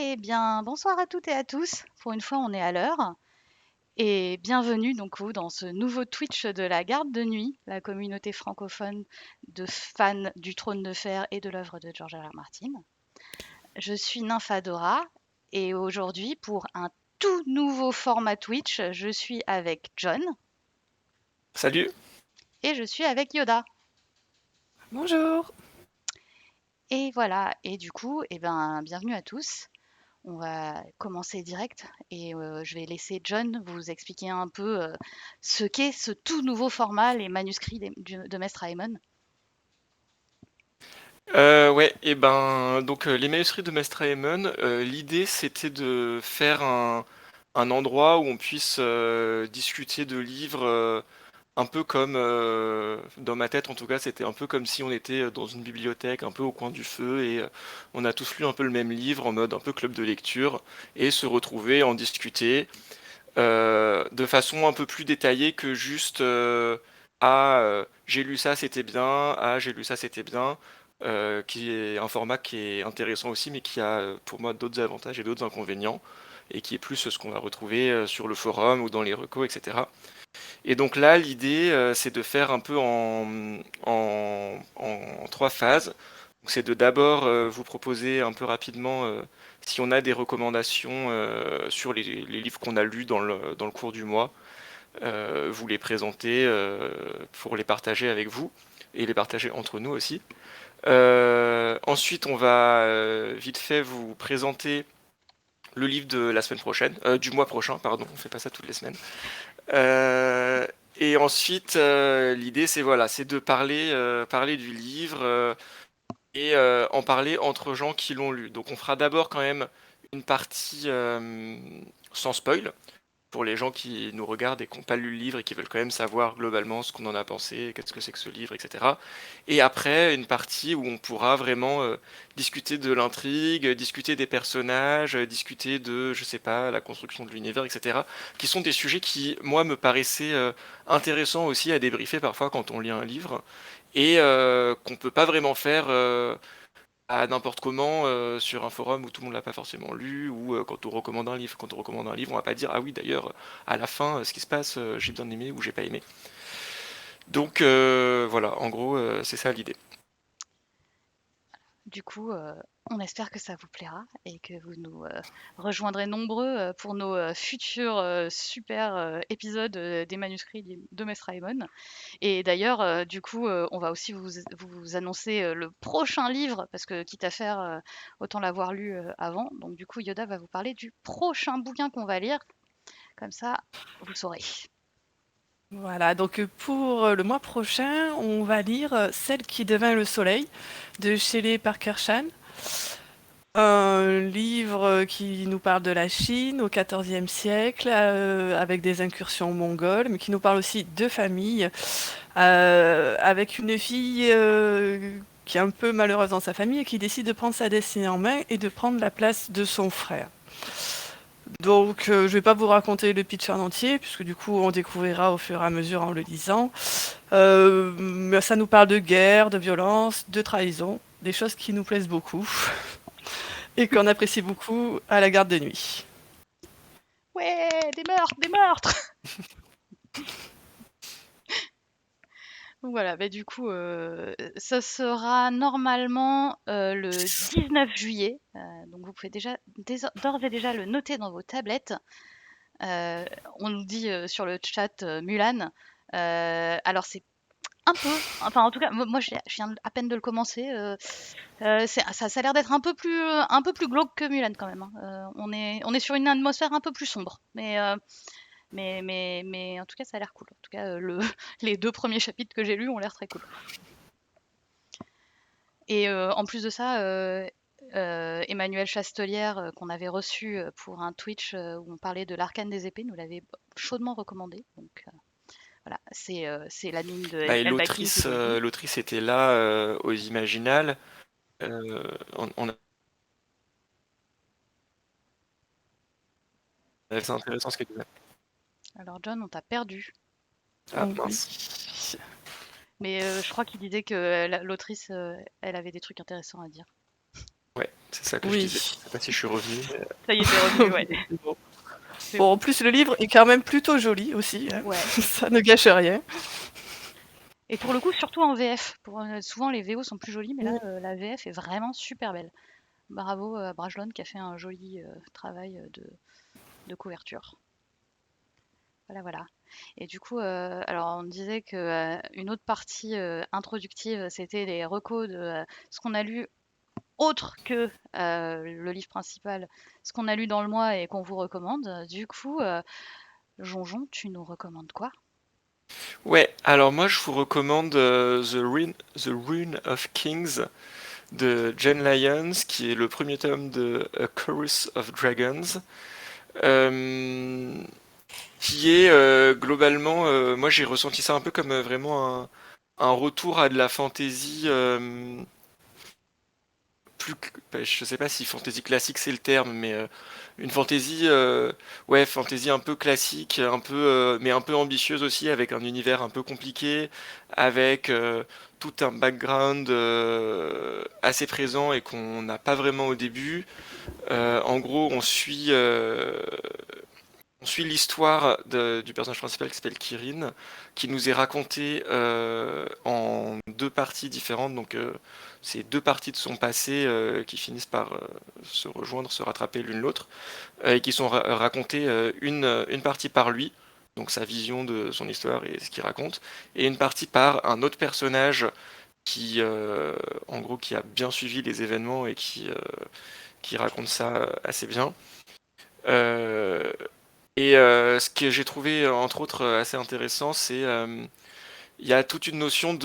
Eh bien, bonsoir à toutes et à tous. Pour une fois, on est à l'heure. Et bienvenue dans ce nouveau Twitch de la Garde de Nuit, la communauté francophone de fans du Trône de Fer et de l'œuvre de George R.R. Martin. Je suis Nymphadora et aujourd'hui, pour un tout nouveau format Twitch, je suis avec John Salut. et je suis avec Yoda. Bonjour. Et voilà, et du coup, bienvenue à tous. On va commencer direct et je vais laisser John vous expliquer un peu ce qu'est ce tout nouveau format, les manuscrits de Mestre Aemon. Ouais, et ben donc les manuscrits de Mestre Aemon, l'idée c'était de faire un endroit où on puisse discuter de livres un peu comme dans ma tête en tout cas, c'était un peu comme si on était dans une bibliothèque, un peu au coin du feu, et on a tous lu un peu le même livre en mode un peu club de lecture, et se retrouver, en discuter de façon un peu plus détaillée que juste j'ai lu ça c'était bien, ah j'ai lu ça c'était bien, qui est un format qui est intéressant aussi mais qui a pour moi d'autres avantages et d'autres inconvénients et qui est plus ce qu'on va retrouver sur le forum ou dans les recos, etc. Et donc là l'idée c'est de faire un peu en trois phases. Donc, c'est de d'abord vous proposer un peu rapidement si on a des recommandations sur les livres qu'on a lus dans le cours du mois, vous les présenter pour les partager avec vous et les partager entre nous aussi. Ensuite, on va vite fait vous présenter le livre de la semaine prochaine, du mois prochain, pardon, on fait pas ça toutes les semaines. Euh, et ensuite, l'idée c'est voilà, c'est de parler du livre et en parler entre gens qui l'ont lu. Donc on fera d'abord quand même une partie sans spoil, pour les gens qui nous regardent et qui n'ont pas lu le livre et qui veulent quand même savoir globalement ce qu'on en a pensé, qu'est-ce que c'est que ce livre, etc. Et après, une partie où on pourra vraiment discuter de l'intrigue, discuter des personnages, discuter de, je sais pas, la construction de l'univers, etc. Qui sont des sujets qui, moi, me paraissaient intéressants aussi à débriefer parfois quand on lit un livre et qu'on peut pas vraiment faire à n'importe comment sur un forum où tout le monde l'a pas forcément lu, ou quand on recommande un livre. Quand on recommande un livre, on va pas dire ah oui d'ailleurs à la fin ce qui se passe j'ai bien aimé ou j'ai pas aimé. Donc voilà, en gros c'est ça l'idée. Du coup, on espère que ça vous plaira et que vous nous rejoindrez nombreux pour nos futurs super épisodes des manuscrits de Mestre Aemon. Et d'ailleurs, on va aussi vous annoncer le prochain livre, parce que quitte à faire, autant l'avoir lu avant. Donc du coup, Yoda va vous parler du prochain bouquin qu'on va lire. Comme ça, vous saurez. Voilà, donc pour le mois prochain, on va lire Celle qui devint le soleil de Shelley Parker Chan. Un livre qui nous parle de la Chine au XIVe siècle, avec des incursions mongoles, mais qui nous parle aussi de famille, avec une fille qui est un peu malheureuse dans sa famille et qui décide de prendre sa destinée en main et de prendre la place de son frère. Donc, je vais pas vous raconter le pitch en entier, puisque du coup, on découvrira au fur et à mesure en le lisant. Mais ça nous parle de guerre, de violence, de trahison, des choses qui nous plaisent beaucoup et qu'on apprécie beaucoup à la garde de nuit. Ouais, des meurtres, des meurtres! Donc voilà, ça sera normalement le 19 juillet. Donc vous pouvez déjà d'ores et déjà le noter dans vos tablettes. Euh, on nous dit sur le chat Mulan. Alors c'est un peu, enfin en tout cas, moi je viens à peine de le commencer. Ça a l'air d'être un peu plus glauque que Mulan quand même, hein. On est sur une atmosphère un peu plus sombre, mais en tout cas ça a l'air cool. En tout cas, les deux premiers chapitres que j'ai lus ont l'air très cool. Et en plus de ça, Emmanuel Chastelière, qu'on avait reçu pour un Twitch où on parlait de l'arcane des épées, nous l'avait chaudement recommandé. Donc voilà, c'est l'admin de Bah, et El Baking qui vous le dit. l'autrice était là aux Imaginales. On a... C'est intéressant ce qu'elle disait. Alors John, on t'a perdu. Ah Oh oui. mince. Mais je crois qu'il disait que l'autrice, elle avait des trucs intéressants à dire. Ouais. C'est ça que je disais. Oui. Je sais pas si je suis revenu. Ça y est, t'es revenu, ouais. C'est bon. C'est Bon, bon. en plus, le livre est quand même plutôt joli aussi, hein. Ouais. Ça ne gâche rien. Et pour le coup, surtout en VF. Souvent, les VO sont plus jolis, mais là, Mm. la VF est vraiment super belle. Bravo à Brajlon qui a fait un joli travail de couverture. Voilà, voilà. Et du coup, alors on disait que une autre partie introductive, c'était les recos de ce qu'on a lu autre que le livre principal, ce qu'on a lu dans le mois et qu'on vous recommande. Du coup, Jonjon, tu nous recommandes quoi? Ouais, alors moi je vous recommande The Rune of Kings de Jen Lyons, qui est le premier tome de A Chorus of Dragons, euh, qui est globalement, moi j'ai ressenti ça un peu comme vraiment un retour à de la fantasy je sais pas si fantasy classique c'est le terme, mais une fantasy, ouais, fantasy un peu classique, un peu, mais un peu ambitieuse aussi, avec un univers un peu compliqué, avec tout un background assez présent et qu'on n'a pas vraiment au début. En gros, on suit l'histoire du personnage principal qui s'appelle Kirin, qui nous est racontée en deux parties différentes. Donc, c'est deux parties de son passé qui finissent par se rejoindre, se rattraper l'une l'autre, et qui sont racontées une partie par lui, donc sa vision de son histoire et ce qu'il raconte, et une partie par un autre personnage qui, en gros, qui a bien suivi les événements et qui raconte ça assez bien. Euh, Ce que j'ai trouvé, entre autres, assez intéressant, c'est il y a toute une notion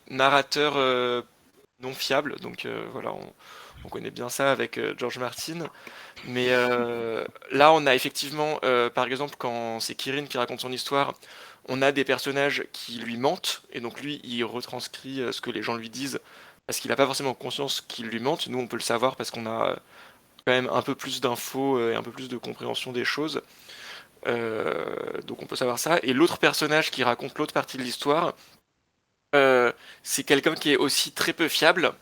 narrateur non fiable. Donc voilà, on connaît bien ça avec George Martin. Mais là, on a effectivement, par exemple, quand c'est Kirin qui raconte son histoire, on a des personnages qui lui mentent, et donc lui, il retranscrit ce que les gens lui disent, parce qu'il n'a pas forcément conscience qu'ils lui mentent. Nous, on peut le savoir parce qu'on a quand même un peu plus d'infos et un peu plus de compréhension des choses. Donc on peut savoir ça. Et l'autre personnage qui raconte l'autre partie de l'histoire, c'est quelqu'un qui est aussi très peu fiable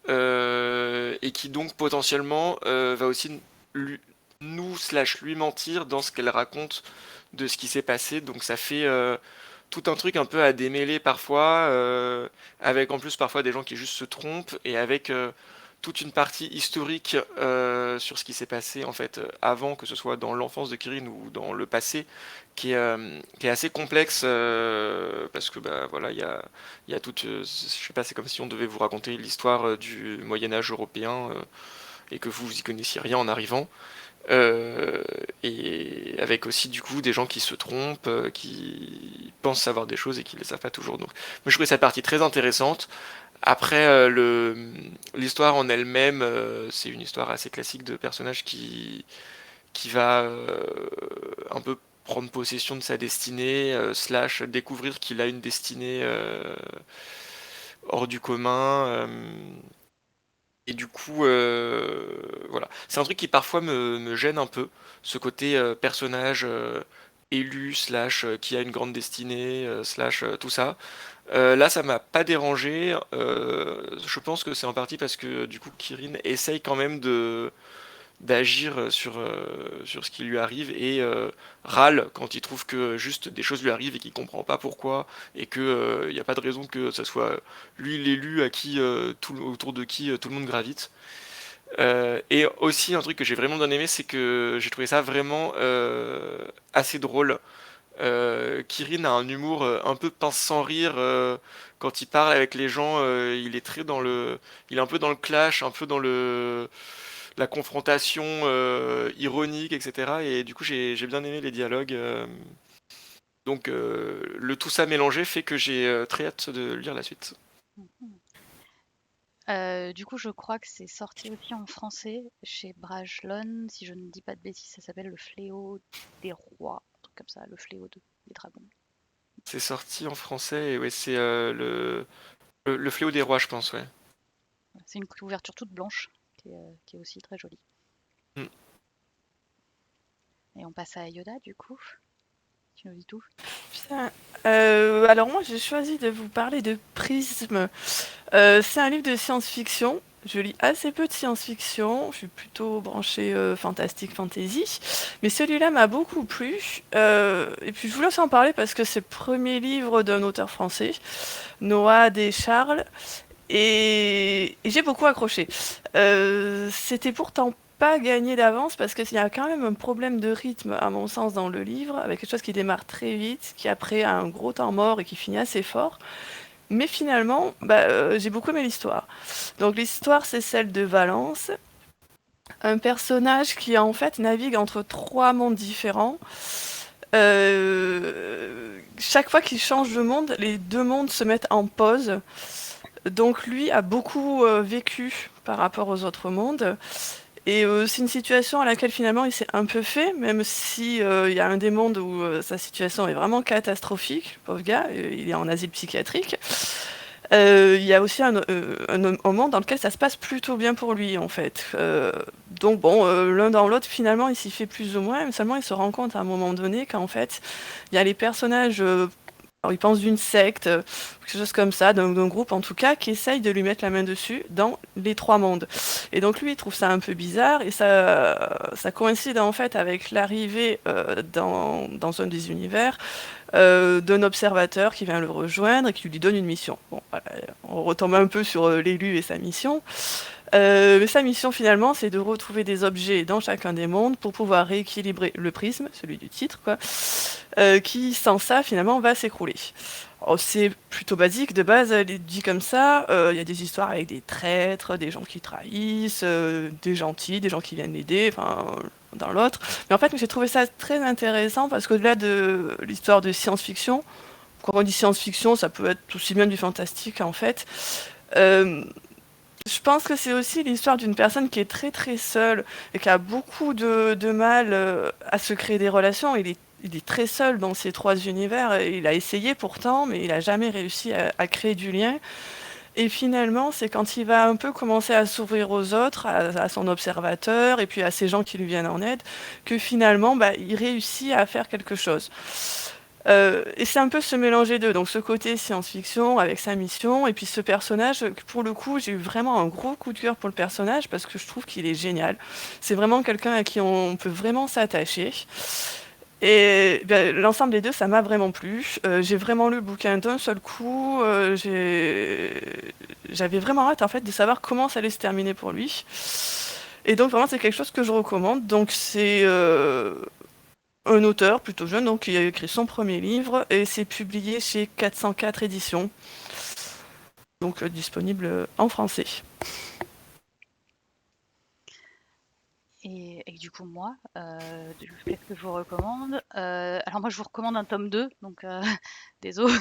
et qui donc potentiellement va aussi lui- nous slash lui mentir dans ce qu'elle raconte de ce qui s'est passé. Donc ça fait tout un truc un peu à démêler parfois, avec en plus parfois des gens qui juste se trompent et avec toute une partie historique sur ce qui s'est passé en fait avant, que ce soit dans l'enfance de Kirin ou dans le passé, qui est assez complexe parce que bah voilà il y a toute, je sais pas, c'est comme si on devait vous raconter l'histoire du Moyen Âge européen et que vous y connaissiez rien en arrivant. Euh, et avec aussi du coup des gens qui se trompent, qui pensent savoir des choses et qui ne les savent pas toujours. Donc, moi je trouvais cette partie très intéressante. Après, l'histoire en elle-même, c'est une histoire assez classique de personnage qui va un peu prendre possession de sa destinée, slash découvrir qu'il a une destinée hors du commun. Et du coup, voilà. C'est un truc qui parfois me gêne un peu, ce côté personnage élu, slash qui a une grande destinée, slash tout ça. Là, ça m'a pas dérangé. Je pense que c'est en partie parce que du coup, Kirin essaye quand même de d'agir sur ce qui lui arrive et râle quand il trouve que juste des choses lui arrivent et qu'il comprend pas pourquoi et que il n'y a pas de raison que ça soit lui l'élu à qui autour de qui tout le monde gravite. Et aussi un truc que j'ai vraiment bien aimé, c'est que j'ai trouvé ça vraiment assez drôle. Kirin a un humour un peu pince sans rire quand il parle avec les gens. Il est très dans il est un peu dans le clash, un peu dans la confrontation ironique, etc. Et du coup, j'ai bien aimé les dialogues. Donc, le tout ça mélangé fait que j'ai très hâte de lire la suite. Du coup, je crois que c'est sorti aussi en français chez Brajlon, si je ne dis pas de bêtises, ça s'appelle Le Fléau des Rois, un truc comme ça, Le Fléau des Dragons. C'est sorti en français et ouais, c'est le Fléau des Rois, je pense, ouais. C'est une couverture toute blanche qui est aussi très jolie. Mm. Et on passe à Yoda, du coup. Tu nous dis tout. Bien. Alors moi j'ai choisi de vous parler de Prisme, C'est un livre de science-fiction. Je lis assez peu de science-fiction. Je suis plutôt branchée fantastique, fantasy. Mais celui-là m'a beaucoup plu. Et puis je voulais aussi en parler parce que c'est le premier livre d'un auteur français, Noah Descharles. Et j'ai beaucoup accroché. C'était pourtant pas gagné d'avance parce qu'il y a quand même un problème de rythme, à mon sens, dans le livre, avec quelque chose qui démarre très vite, qui après a un gros temps mort et qui finit assez fort. Mais finalement, j'ai beaucoup aimé l'histoire. Donc l'histoire, c'est celle de Valence, un personnage qui en fait navigue entre trois mondes différents. Chaque fois qu'il change de monde, les deux mondes se mettent en pause. Donc lui a beaucoup vécu par rapport aux autres mondes. Et c'est une situation à laquelle finalement il s'est un peu fait, même si il y a un des mondes où sa situation est vraiment catastrophique, le pauvre gars, il est en asile psychiatrique. Il y a aussi un monde dans lequel ça se passe plutôt bien pour lui, en fait. Donc bon, l'un dans l'autre, finalement, il s'y fait plus ou moins, mais seulement il se rend compte à un moment donné qu'en fait, il y a les personnages, alors il pense d'une secte, quelque chose comme ça, d'un groupe en tout cas, qui essaye de lui mettre la main dessus dans les trois mondes. Et donc lui, il trouve ça un peu bizarre, et ça coïncide en fait avec l'arrivée dans un des univers d'un observateur qui vient le rejoindre et qui lui donne une mission. Bon, voilà, on retombe un peu sur l'élu et sa mission. Mais sa mission finalement, c'est de retrouver des objets dans chacun des mondes pour pouvoir rééquilibrer le prisme, celui du titre, quoi, qui sans ça finalement va s'écrouler. Alors, c'est plutôt basique de base, elle est dit comme ça. Il y a des histoires avec des traîtres, des gens qui trahissent, des gentils, des gens qui viennent l'aider, enfin dans l'autre. Mais en fait, j'ai trouvé ça très intéressant parce qu'au-delà de l'histoire de science-fiction, quand on dit science-fiction, ça peut être aussi bien du fantastique en fait. Euh, je pense que c'est aussi l'histoire d'une personne qui est très très seule et qui a beaucoup de mal à se créer des relations. Il est très seul dans ces trois univers. Et il a essayé pourtant, mais il n'a jamais réussi à créer du lien. Et finalement, c'est quand il va un peu commencer à s'ouvrir aux autres, à son observateur et puis à ces gens qui lui viennent en aide, que finalement, il réussit à faire quelque chose. Et c'est un peu ce mélange des deux, donc ce côté science-fiction avec sa mission, et puis ce personnage, que pour le coup, j'ai eu vraiment un gros coup de cœur pour le personnage parce que je trouve qu'il est génial. C'est vraiment quelqu'un à qui on peut vraiment s'attacher. Et l'ensemble des deux, ça m'a vraiment plu. J'ai vraiment lu le bouquin d'un seul coup. J'avais vraiment hâte en fait de savoir comment ça allait se terminer pour lui. Et donc vraiment, c'est quelque chose que je recommande. Donc c'est un auteur plutôt jeune, donc qui a écrit son premier livre et c'est publié chez 404 éditions, donc disponible en français. Et du coup, moi, qu'est-ce que je vous recommande? Alors moi, je vous recommande un tome 2, donc désolé,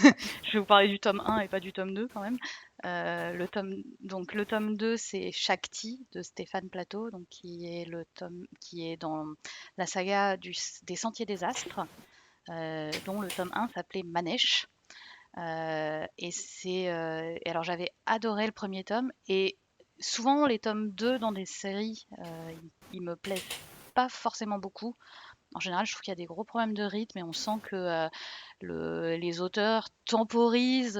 je vais vous parler du tome 1 et pas du tome 2 quand même. Le tome 2, c'est Shakti de Stéphane Plateau, donc qui est le tome qui est dans la saga des Sentiers des Astres, dont le tome 1 s'appelait Manesh. Et alors j'avais adoré le premier tome et souvent les tomes 2 dans des séries, ils me plaisent pas forcément beaucoup. En général, je trouve qu'il y a des gros problèmes de rythme et on sent que les auteurs temporisent,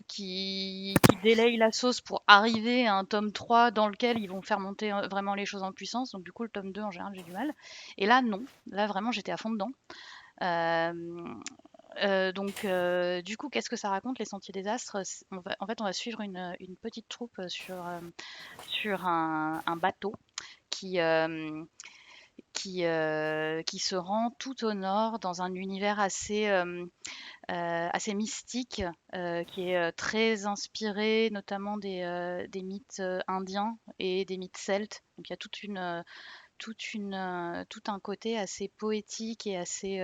qui délayent la sauce pour arriver à un tome 3 dans lequel ils vont faire monter vraiment les choses en puissance. Donc du coup, le tome 2, en général, j'ai du mal. Et là, non. Là, vraiment, j'étais à fond dedans. Euh, du coup, qu'est-ce que ça raconte, Les Sentiers des Astres? En fait, on va suivre une petite troupe sur un bateau qui, euh, qui se rend tout au nord dans un univers assez mystique, qui est très inspiré notamment des mythes indiens et des mythes celtes. Donc il y a tout un côté assez poétique et assez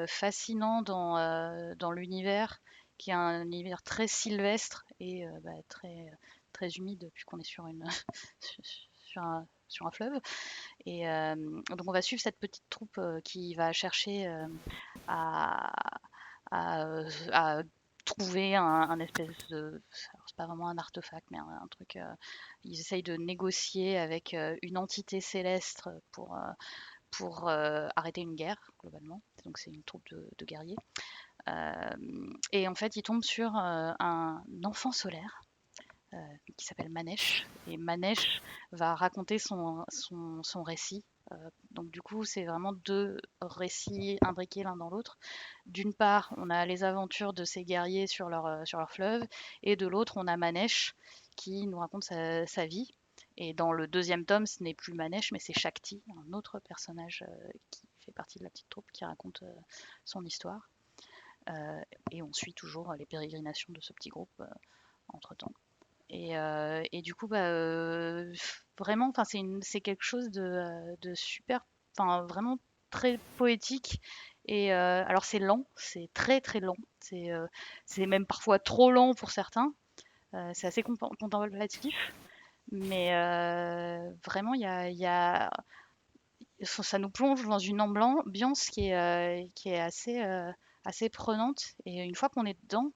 fascinant dans l'univers, qui est un univers très sylvestre et très humide, puisqu'on est sur un fleuve. Et donc on va suivre cette petite troupe qui va chercher à, à trouver un espèce de... alors, c'est pas vraiment un artefact, mais un truc... ils essayent de négocier avec une entité céleste pour arrêter une guerre, globalement. Donc c'est une troupe de guerriers. Et en fait, il tombe sur un enfant solaire qui s'appelle Manesh. Et Manesh va raconter son récit. Donc du coup, c'est vraiment deux récits imbriqués l'un dans l'autre. D'une part, on a les aventures de ces guerriers sur leur fleuve, et de l'autre, on a Manesh qui nous raconte sa vie. Et dans le deuxième tome, ce n'est plus Manesh, mais c'est Shakti, un autre personnage qui fait partie de la petite troupe, qui raconte son histoire. Et on suit toujours les pérégrinations de ce petit groupe entre-temps. Et du coup, vraiment, enfin, c'est quelque chose de super, enfin, vraiment très poétique. Et alors, c'est lent, c'est très très lent. C'est même parfois trop lent pour certains. C'est assez contemplatif. Mais vraiment, ça nous plonge dans une ambiance qui est assez prenante. Et une fois qu'on est dedans,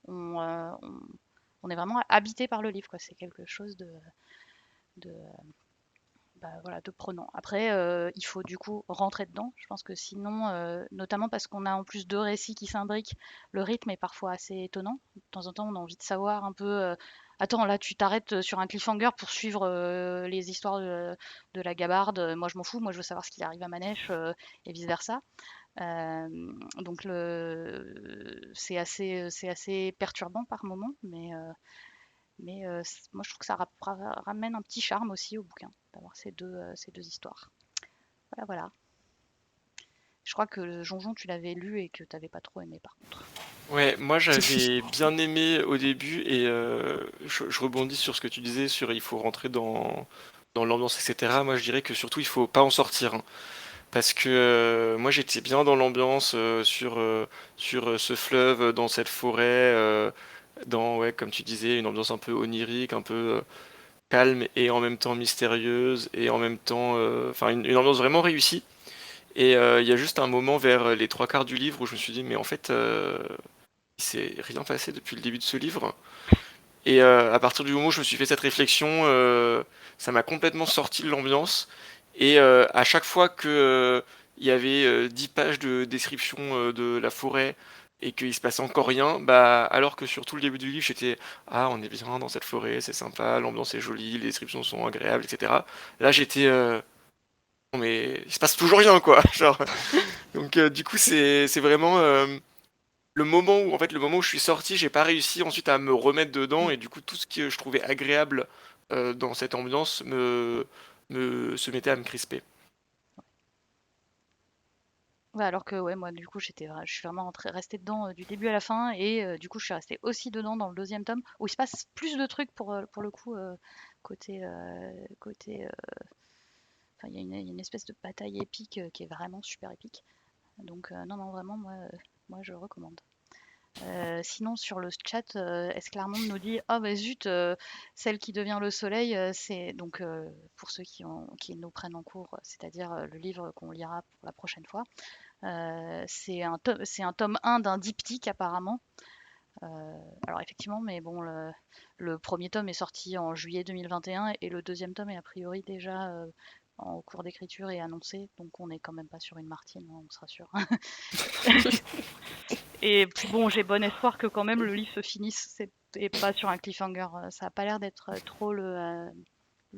on est vraiment habité par le livre, quoi. C'est quelque chose de, voilà, de prenant. Après, il faut du coup rentrer dedans. Je pense que sinon, notamment parce qu'on a en plus deux récits qui s'imbriquent, le rythme est parfois assez étonnant. De temps en temps, on a envie de savoir un peu. Attends, là, tu t'arrêtes sur un cliffhanger pour suivre les histoires de la gabarde. Moi, je m'en fous. Moi, je veux savoir ce qui arrive à Manèche et vice versa. Donc, c'est assez perturbant par moment, mais moi, je trouve que ça ramène un petit charme aussi au bouquin, d'avoir ces deux histoires. Voilà, voilà. Je crois que le Jonjon, tu l'avais lu et que tu n'avais pas trop aimé, par contre. Ouais, moi j'avais bien aimé au début et je rebondis sur ce que tu disais sur il faut rentrer dans l'ambiance, etc. Moi je dirais que surtout il faut pas en sortir, hein. Parce que moi j'étais bien dans l'ambiance sur ce fleuve, dans cette forêt, dans, ouais, comme tu disais, une ambiance un peu onirique, un peu calme et en même temps mystérieuse et en même temps, enfin une ambiance vraiment réussie. Et il y a juste un moment vers les trois quarts du livre où je me suis dit mais en fait il s'est rien passé depuis le début de ce livre. Et à partir du moment où je me suis fait cette réflexion, ça m'a complètement sorti de l'ambiance. Et à chaque fois que il y avait 10 pages de description de la forêt et qu'il se passait encore rien, bah alors que sur tout le début du livre j'étais ah on est bien dans cette forêt, c'est sympa, l'ambiance est jolie, les descriptions sont agréables, etc. Là j'étais non, mais il se passe toujours rien quoi. Genre, donc du coup c'est vraiment le moment où je suis sorti, j'ai pas réussi ensuite à me remettre dedans Mm. et du coup tout ce que je trouvais agréable dans cette ambiance me se mettait à me crisper. Ouais, alors que ouais, moi, du coup, je suis vraiment restée dedans du début à la fin, et du coup, je suis restée aussi dedans dans le deuxième tome, où il se passe plus de trucs pour le coup, côté. Enfin, il y a une espèce de bataille épique qui est vraiment super épique. Donc, non, non, vraiment, moi, je recommande. Sinon, sur le chat, Esclarmonde nous dit: «Ah bah zut, celle qui devient le soleil», c'est donc pour ceux qui nous prennent en cours, c'est-à-dire le livre qu'on lira pour la prochaine fois. C'est un tome 1 d'un diptyque apparemment. Euh, alors effectivement, mais bon, le premier tome est sorti en juillet 2021 et le deuxième tome est a priori déjà en cours d'écriture et annoncé, donc on n'est quand même pas sur une Martine, hein, on sera sûr. Et bon, j'ai bon espoir que quand même le livre se finisse et pas sur un cliffhanger. Ça a pas l'air d'être trop le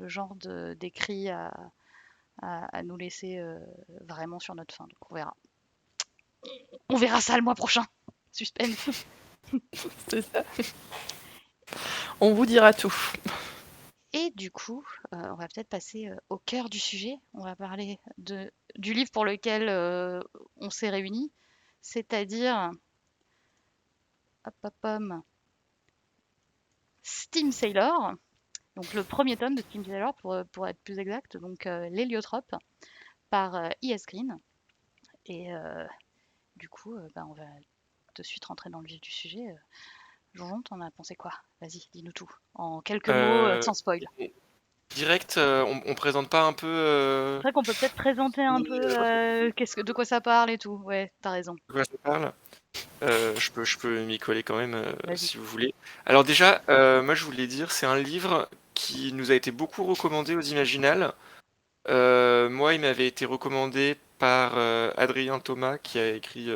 genre d'écrit à nous laisser vraiment sur notre fin, donc on verra. On verra ça le mois prochain. Suspense. C'est ça. On vous dira tout. Et du coup, on va peut-être passer au cœur du sujet. On va parler du livre pour lequel on s'est réunis, c'est-à-dire hop, hop, Steam Sailor. Donc le premier tome de Steam Sailor pour être plus exact, donc l'Héliotrope par E.S. Green. Et du coup, on va de suite rentrer dans le vif du sujet. Jonjon, t'en as pensé quoi? Vas-y, dis-nous tout. En quelques mots, Euh, sans spoil. direct, on présente pas un peu C'est vrai qu'on peut peut-être présenter un peu de quoi ça parle et tout. Ouais, t'as raison. de quoi ça parle. Je peux m'y coller quand même Vas-y. si vous voulez. Alors déjà, moi je voulais dire, c'est un livre qui nous a été beaucoup recommandé aux Imaginales. Moi, il m'avait été recommandé par Adrien Thomas, qui a écrit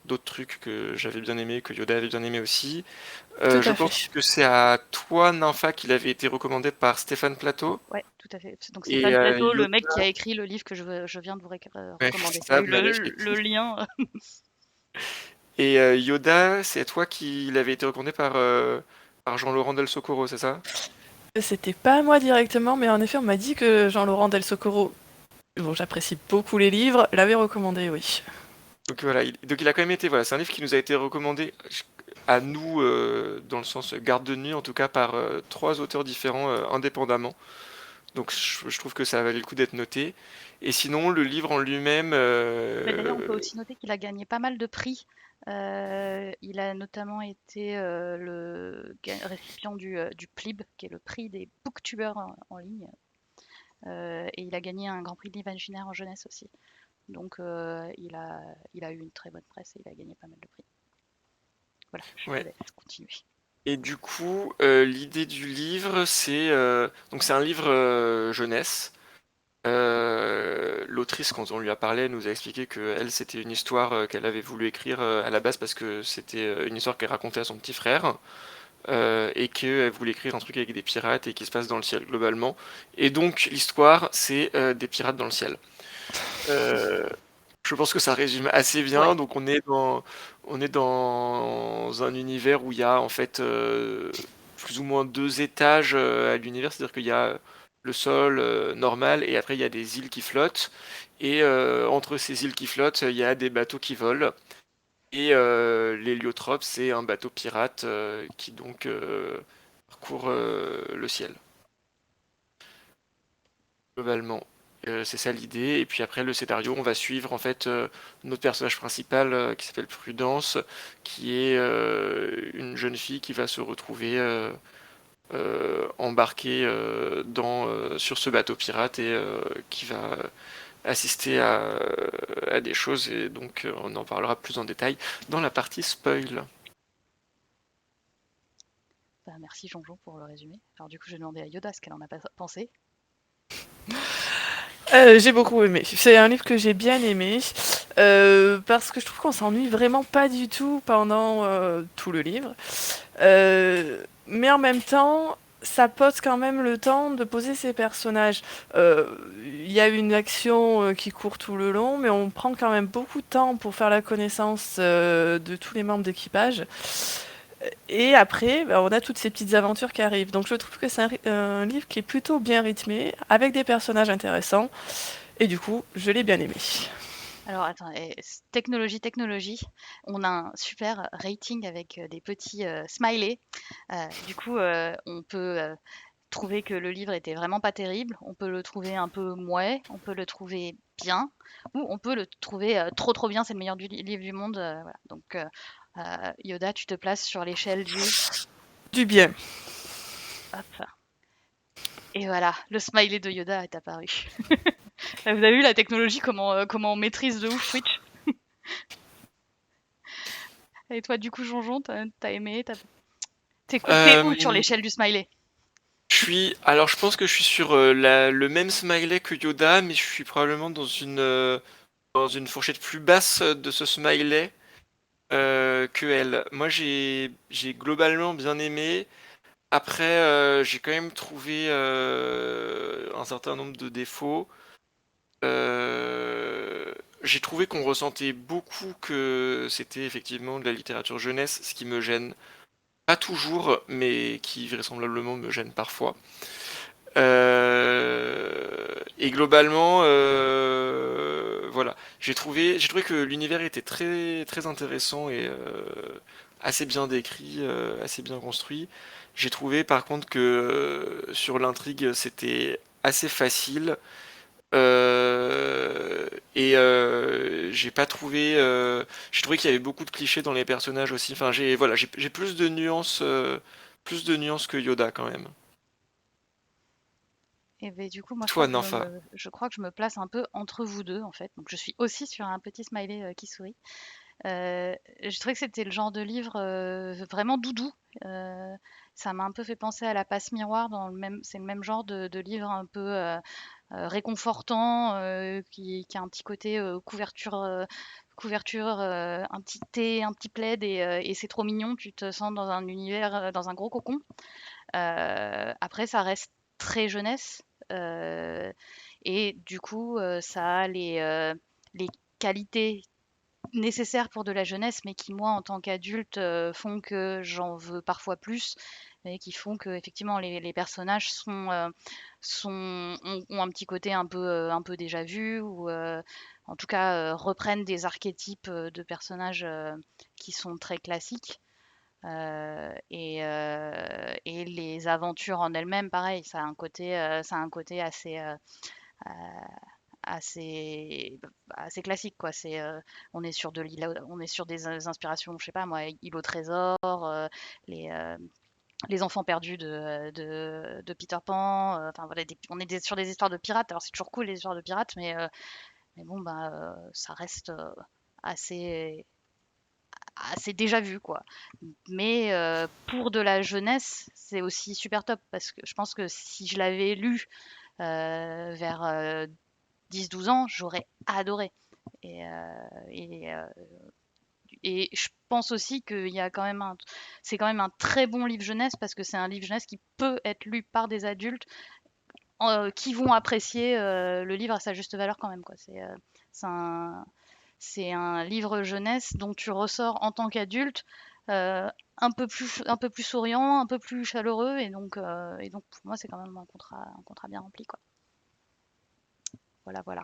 d'autres trucs que j'avais bien aimé, que Yoda avait bien aimé aussi. Tout Je à pense fait. que c'est à toi, Nympha, qu'il avait été recommandé par Stéphane Plateau. Ouais, tout à fait. Donc Et Stéphane Plateau, le Yoda, mec qui a écrit le livre que je viens de vous ouais, recommander. c'est T'as ça, eu vous m'avez le lien. Et Yoda, c'est toi qui l'avait été recommandé par Jean-Laurent Del Socorro, c'est ça? C'était pas moi directement, mais en effet, on m'a dit que Jean-Laurent Del Socorro, bon, j'apprécie beaucoup les livres, l'avait recommandé, oui. Donc voilà, donc il a quand même été, voilà, c'est un livre qui nous a été recommandé à nous, dans le sens garde de nuit, en tout cas par trois auteurs différents indépendamment. Donc je trouve que ça valait le coup d'être noté. Et sinon, le livre en lui-même, Mais d'ailleurs, on peut aussi noter qu'il a gagné pas mal de prix. Il a notamment été récipient du PLIB, qui est le prix des booktubers en ligne. Et il a gagné un Grand Prix de l'imaginaire en jeunesse aussi. Donc il a eu une très bonne presse et il a gagné pas mal de prix. Voilà, je te ouais. laisse continuer. Et du coup, l'idée du livre, donc c'est un livre jeunesse. L'autrice, quand on lui a parlé, nous a expliqué que elle, c'était une histoire qu'elle avait voulu écrire à la base parce que c'était une histoire qu'elle racontait à son petit frère et qu'elle voulait écrire un truc avec des pirates et qui se passe dans le ciel globalement. Et donc l'histoire, c'est des pirates dans le ciel. Euh, je pense que ça résume assez Ouais, bien. Donc on est dans un univers où il y a en fait plus ou moins deux étages à l'univers, c'est-à-dire qu'il y a le sol normal et après il y a des îles qui flottent. Et entre ces îles qui flottent, il y a des bateaux qui volent. Et l'héliotrope, c'est un bateau pirate qui donc parcourt le ciel, globalement. C'est ça l'idée. Et puis après, le scénario, on va suivre en fait notre personnage principal qui s'appelle Prudence, qui est une jeune fille qui va se retrouver embarquée sur ce bateau pirate et qui va assister à des choses. Et donc, on en parlera plus en détail dans la partie spoil. bah, merci Jean-Jean pour le résumé. Alors du coup, je vais demander à Yoda ce qu'elle en a pensé. J'ai beaucoup aimé. C'est un livre que j'ai bien aimé parce que je trouve qu'on s'ennuie vraiment pas du tout pendant tout le livre. Mais en même temps, ça pose quand même le temps de poser ses personnages. Il y a une action qui court tout le long, mais on prend quand même beaucoup de temps pour faire la connaissance de tous les membres d'équipage. Et après, bah, on a toutes ces petites aventures qui arrivent. Donc je trouve que c'est un livre qui est plutôt bien rythmé, avec des personnages intéressants. Et du coup, je l'ai bien aimé. Alors attends, technologie. On a un super rating avec des petits smileys. Du coup, on peut trouver que le livre était vraiment pas terrible, on peut le trouver un peu mouais, on peut le trouver bien, ou on peut le trouver trop trop bien, c'est le meilleur livre du monde. Voilà. Donc Yoda, tu te places sur l'échelle du Du bien. hop. Et voilà, le smiley de Yoda est apparu. Vous avez vu la technologie, comment on maîtrise de ouf Twitch. Et toi, du coup, Jonjon, t'as aimé, t'es où sur Euh, l'échelle du smiley? alors je pense que je suis sur le même smiley que Yoda, mais je suis probablement dans une fourchette plus basse de ce smiley que elle. Moi j'ai globalement bien aimé. Après j'ai quand même trouvé un certain nombre de défauts. Euh, j'ai trouvé qu'on ressentait beaucoup que c'était effectivement de la littérature jeunesse, ce qui me gêne pas toujours, mais qui vraisemblablement me gêne parfois. Et globalement, voilà, j'ai trouvé que l'univers était très très intéressant et assez bien décrit, assez bien construit. J'ai trouvé par contre que sur l'intrigue, c'était assez facile. Et j'ai pas trouvé. J'ai trouvé qu'il y avait beaucoup de clichés dans les personnages aussi. Enfin, j'ai plus de nuances que Yoda quand même. Et ben du coup, moi, Toi, Nympha. je crois que je me place un peu entre vous deux, en fait. Donc, je suis aussi sur un petit smiley qui sourit. Je trouvais que c'était le genre de livre vraiment doudou. Euh, Ça m'a un peu fait penser à La Passe Miroir. C'est le même genre de livre un peu réconfortant, qui a un petit côté couverture, un petit thé, un petit plaid et c'est trop mignon. Tu te sens dans un univers, dans un gros cocon. Après, ça reste très jeunesse. Et du coup, ça a les qualités nécessaires pour de la jeunesse, mais qui, moi, en tant qu'adulte, font que j'en veux parfois plus et qui font que effectivement les personnages ont un petit côté un peu déjà vu ou en tout cas reprennent des archétypes de personnages qui sont très classiques. Et les aventures en elles-mêmes, pareil, ça a un côté euh, assez classique, quoi. On est sur on est sur des inspirations, je sais pas moi, île au trésor, les, euh, les enfants perdus de Peter Pan. Enfin voilà, on est sur des histoires de pirates. Alors c'est toujours cool les histoires de pirates, mais bon, bah, ça reste assez assez déjà vu, quoi. Mais pour de la jeunesse, c'est aussi super top parce que je pense que si je l'avais lu vers 10-12 ans, j'aurais adoré. Et, euh, et, euh, et je pense aussi qu'il y a quand même c'est quand même un très bon livre jeunesse parce que c'est un livre jeunesse qui peut être lu par des adultes qui vont apprécier le livre à sa juste valeur quand même, quoi. C'est un, c'est un livre jeunesse dont tu ressors en tant qu'adulte un peu plus souriant, un peu plus chaleureux, et donc pour moi c'est quand même un contrat bien rempli, quoi. Voilà, voilà.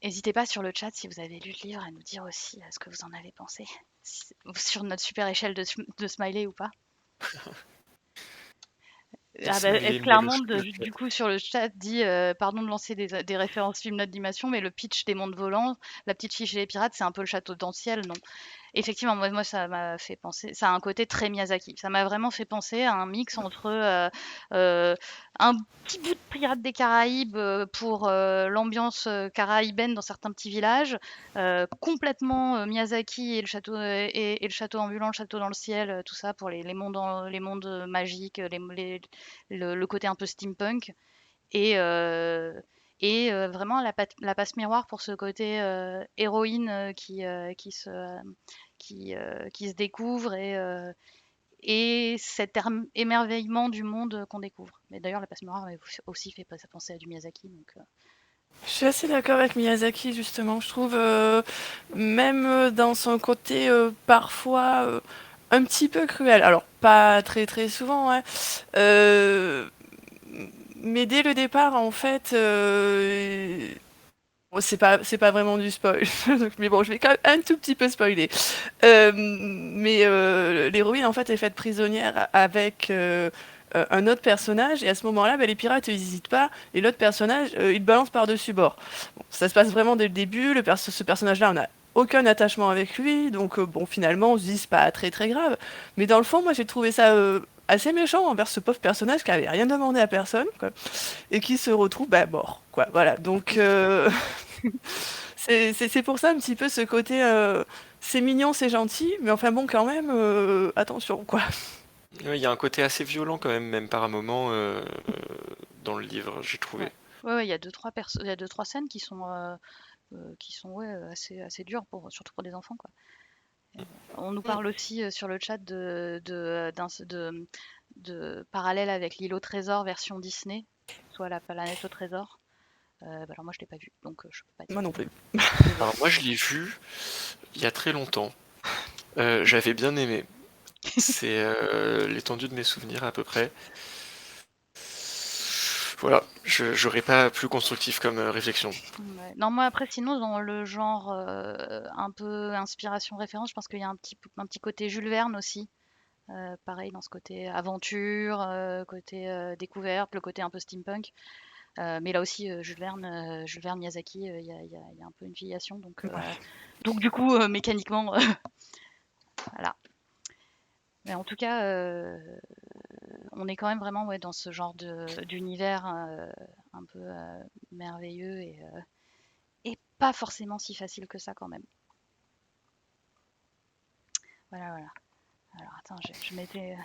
N'hésitez pas sur le chat si vous avez lu le livre à nous dire aussi ce que vous en avez pensé, sur notre super échelle de smiley ou pas. Des Ah bah, smileys, mais Clairement, le du coup, sur le chat, dit pardon de lancer des références films notes d'animation, mais le pitch des mondes volants, la petite fille chez les pirates, c'est un peu le château d'Anciel, non? Effectivement, moi, ça m'a fait penser. Ça a un côté très Miyazaki. Ça m'a vraiment fait penser à un mix entre un petit bout de Pirates des Caraïbes pour l'ambiance caraïbaine dans certains petits villages, complètement Miyazaki et et le château ambulant, le château dans le ciel, tout ça pour les mondes magiques, le côté un peu steampunk. Et, euh, Vraiment la passe miroir pour ce côté héroïne qui se découvre et cet émerveillement du monde qu'on découvre. Mais d'ailleurs, la passe miroir aussi fait penser à du Miyazaki. Donc, Je suis assez d'accord avec Miyazaki, justement. Je trouve, même dans son côté parfois un petit peu cruel. Alors, pas très très souvent, hein. Euh, mais dès le départ, en fait, bon, c'est pas vraiment du spoil. Mais bon, je vais quand même un tout petit peu spoiler. Mais l'héroïne, en fait, est faite prisonnière avec un autre personnage, et à ce moment-là, bah, les pirates, ils n'hésitent pas, et l'autre personnage, il balance par-dessus bord. Bon, ça se passe vraiment dès le début, ce personnage-là, on n'a aucun attachement avec lui, donc bon, finalement, on se dit, c'est pas très très grave. Mais dans le fond, moi, j'ai trouvé ça assez méchant envers ce pauvre personnage qui avait rien demandé à personne, quoi, et qui se retrouve bah, mort, quoi. Voilà, donc c'est pour ça un petit peu ce côté c'est mignon, c'est gentil, mais enfin bon, quand même, attention, quoi. Ouais, il y a un côté assez violent quand même, même par un moment dans le livre, j'ai trouvé. ouais. Ouais, il y a il y a deux, trois scènes qui sont ouais, assez dures, surtout pour des enfants, quoi. On nous parle aussi sur le chat de parallèle avec l'île au trésor version Disney, soit la planète au trésor. Bah alors moi je l'ai pas vu, donc je peux pas Moi dire. non plus. Alors moi je l'ai vu il y a très longtemps. J'avais bien aimé. C'est l'étendue de mes souvenirs à peu près. Voilà, j'aurais pas plus constructif comme réflexion. Ouais. Non, moi après sinon dans le genre un peu inspiration référence, je pense qu'il y a un petit côté Jules Verne aussi. Pareil dans ce côté aventure, côté découverte, le côté un peu steampunk. Mais là aussi Jules Verne, Miyazaki, il y a un peu une filiation, Ouais. donc du coup mécaniquement voilà. Mais en tout cas, on est quand même vraiment ouais, dans ce genre d'univers un peu merveilleux et pas forcément si facile que ça quand même. Voilà, voilà. Alors attends, je m'étais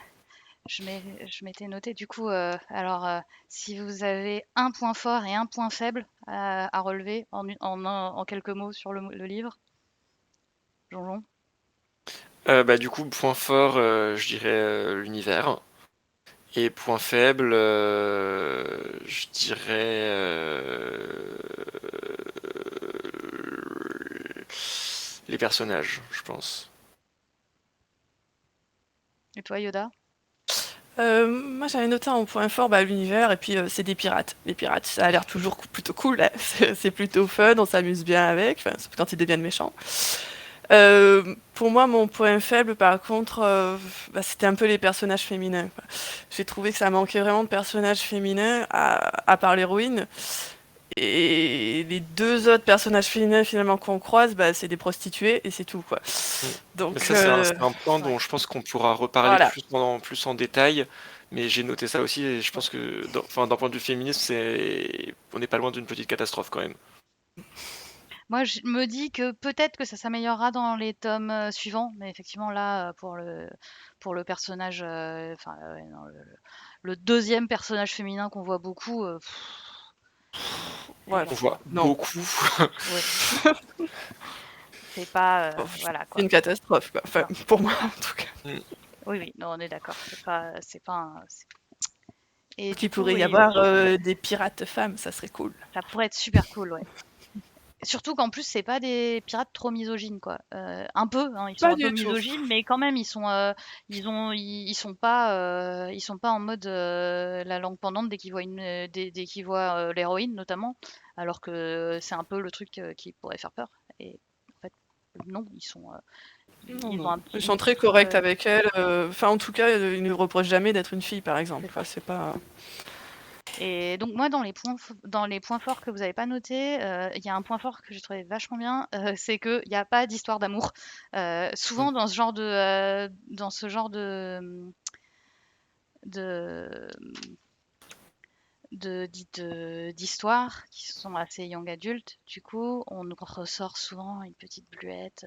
Je m'étais noté du coup, alors, si vous avez un point fort et un point faible à relever en quelques mots sur le livre, Jonjon. Bah, du coup, point fort, je dirais l'univers. Et point faible, je dirais les personnages, je pense. Et toi, Yoda? Moi j'avais noté en point fort l'univers et puis c'est des pirates. Les pirates, ça a l'air toujours plutôt cool, là. C'est plutôt fun, on s'amuse bien avec, enfin, sauf quand ils deviennent méchants. Pour moi, mon point faible, par contre, c'était un peu les personnages féminins, quoi. J'ai trouvé que ça manquait vraiment de personnages féminins, à part l'héroïne. Et les deux autres personnages féminins finalement qu'on croise, c'est des prostituées et c'est tout, quoi. Mm. Mais Donc ça, c'est un point Ouais. dont je pense qu'on pourra reparler voilà. plus en détail. Mais j'ai noté ça aussi et je Ouais. pense que, d'un point de vue féministe, on n'est pas loin d'une petite catastrophe quand même. Moi, je me dis que peut-être que ça s'améliorera dans les tomes suivants, mais effectivement là, pour le personnage, enfin, ouais, non, le deuxième personnage féminin qu'on voit beaucoup, c'est Ouais, On bon, voit non, beaucoup. ouais, c'est pas, voilà c'est quoi. une catastrophe, quoi. Enfin, Non, pour moi en tout cas. Mm. oui, oui, non, on est d'accord. C'est pas et du Qu'il coup, pourrait y oui, avoir des pirates femmes, ça serait cool. ça pourrait être super cool, ouais. Surtout qu'en plus, c'est pas des pirates trop misogynes, quoi. Un peu, hein, ils sont Pas un peu du tout. misogynes, mais quand même, ils sont pas en mode la langue pendante dès qu'ils voient dès qu'ils voient l'héroïne, notamment, alors que c'est un peu le truc qui pourrait faire peur. Et en fait, non, Non, ils ont non. un Ils petit, sont très petite, corrects avec elle. Enfin, en tout cas, ils ne reprochent jamais d'être une fille, par exemple. c'est Enfin, ça. c'est pas. Et donc moi, dans les points forts que vous n'avez pas notés, il y a un point fort que j'ai trouvé vachement bien, c'est qu'il y a pas d'histoire d'amour. Mm. Souvent dans ce genre de, d'histoires qui sont assez young adultes, du coup, on nous ressort souvent une petite bluette,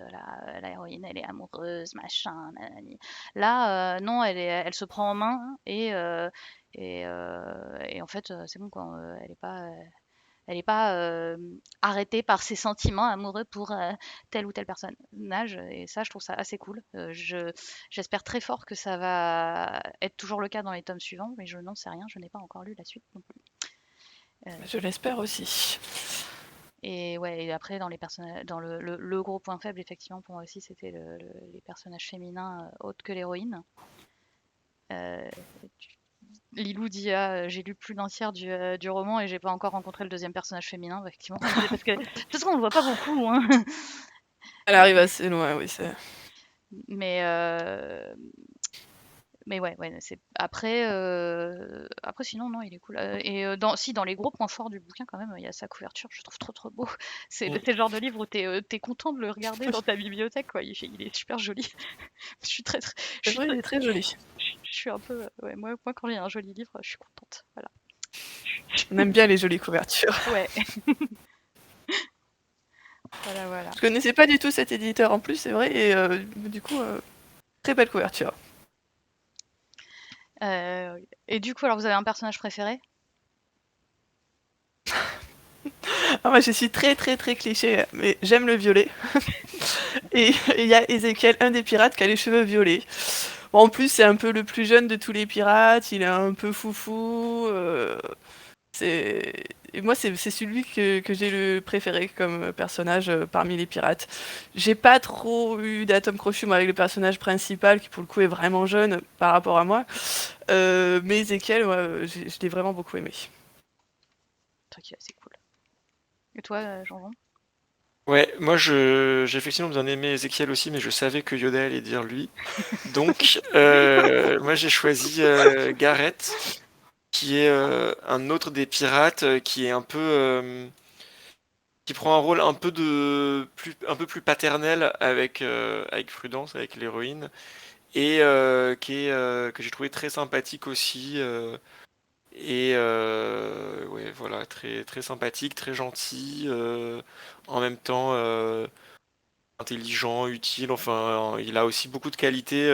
la héroïne, elle est amoureuse, machin, nanani. Là, non, elle se prend en main et en fait, c'est bon quoi, elle est pas arrêtée par ses sentiments amoureux pour telle ou telle personne. Nage, et ça, je trouve ça assez cool. J'espère très fort que ça va être toujours le cas dans les tomes suivants, mais je n'en sais rien, je n'ai pas encore lu la suite non plus. Je l'espère aussi. Et ouais, et après, dans les personnages, dans le gros point faible, effectivement, pour moi aussi, c'était les personnages féminins autres que l'héroïne. Euh, Lilou dit ah, j'ai lu plus d'un tiers du roman et j'ai pas encore rencontré le deuxième personnage féminin, effectivement. C'est parce qu'on le voit pas beaucoup, hein. Elle arrive assez loin, oui. C'est. Mais, mais ouais, ouais, c'est après sinon non, il est cool. Et dans les gros points forts du bouquin quand même, il y a sa couverture, je trouve trop trop beau. Mm. C'est le genre de livre où t'es content de le regarder dans ta bibliothèque, quoi. Il est super joli. Je suis très, très, je C'est suis vrai, il très, est très joli. je suis un peu, ouais, moi quand il y a un joli livre, je suis contente. Voilà. On aime bien les jolies couvertures. Ouais, voilà, voilà. Je connaissais pas du tout cet éditeur en plus, c'est vrai, et du coup, très belle couverture. Et du coup, alors vous avez un personnage préféré? Ah, moi, je suis très très très cliché, mais j'aime le violet. Et il y a Ezekiel, un des pirates, qui a les cheveux violets. Bon, en plus, c'est un peu le plus jeune de tous les pirates, il est un peu foufou. C'est... Et moi, c'est celui que j'ai le préféré comme personnage parmi les pirates. J'ai pas trop eu d'atome crochu moi, avec le personnage principal, qui pour le coup est vraiment jeune par rapport à moi. Mais Ezekiel, ouais, je l'ai vraiment beaucoup aimé. Truc assez cool. Et toi, Jean-Jean? Ouais, moi j'ai effectivement bien aimé Ezekiel aussi, mais je savais que Yoda allait dire lui. Donc, moi j'ai choisi Gareth, qui est un autre des pirates, qui est un peu, qui prend un rôle un peu plus paternel avec Prudence, avec l'héroïne, et que j'ai trouvé très sympathique aussi. Ouais, voilà, très très sympathique, très gentil, en même temps intelligent, utile. Enfin, il a aussi beaucoup de qualités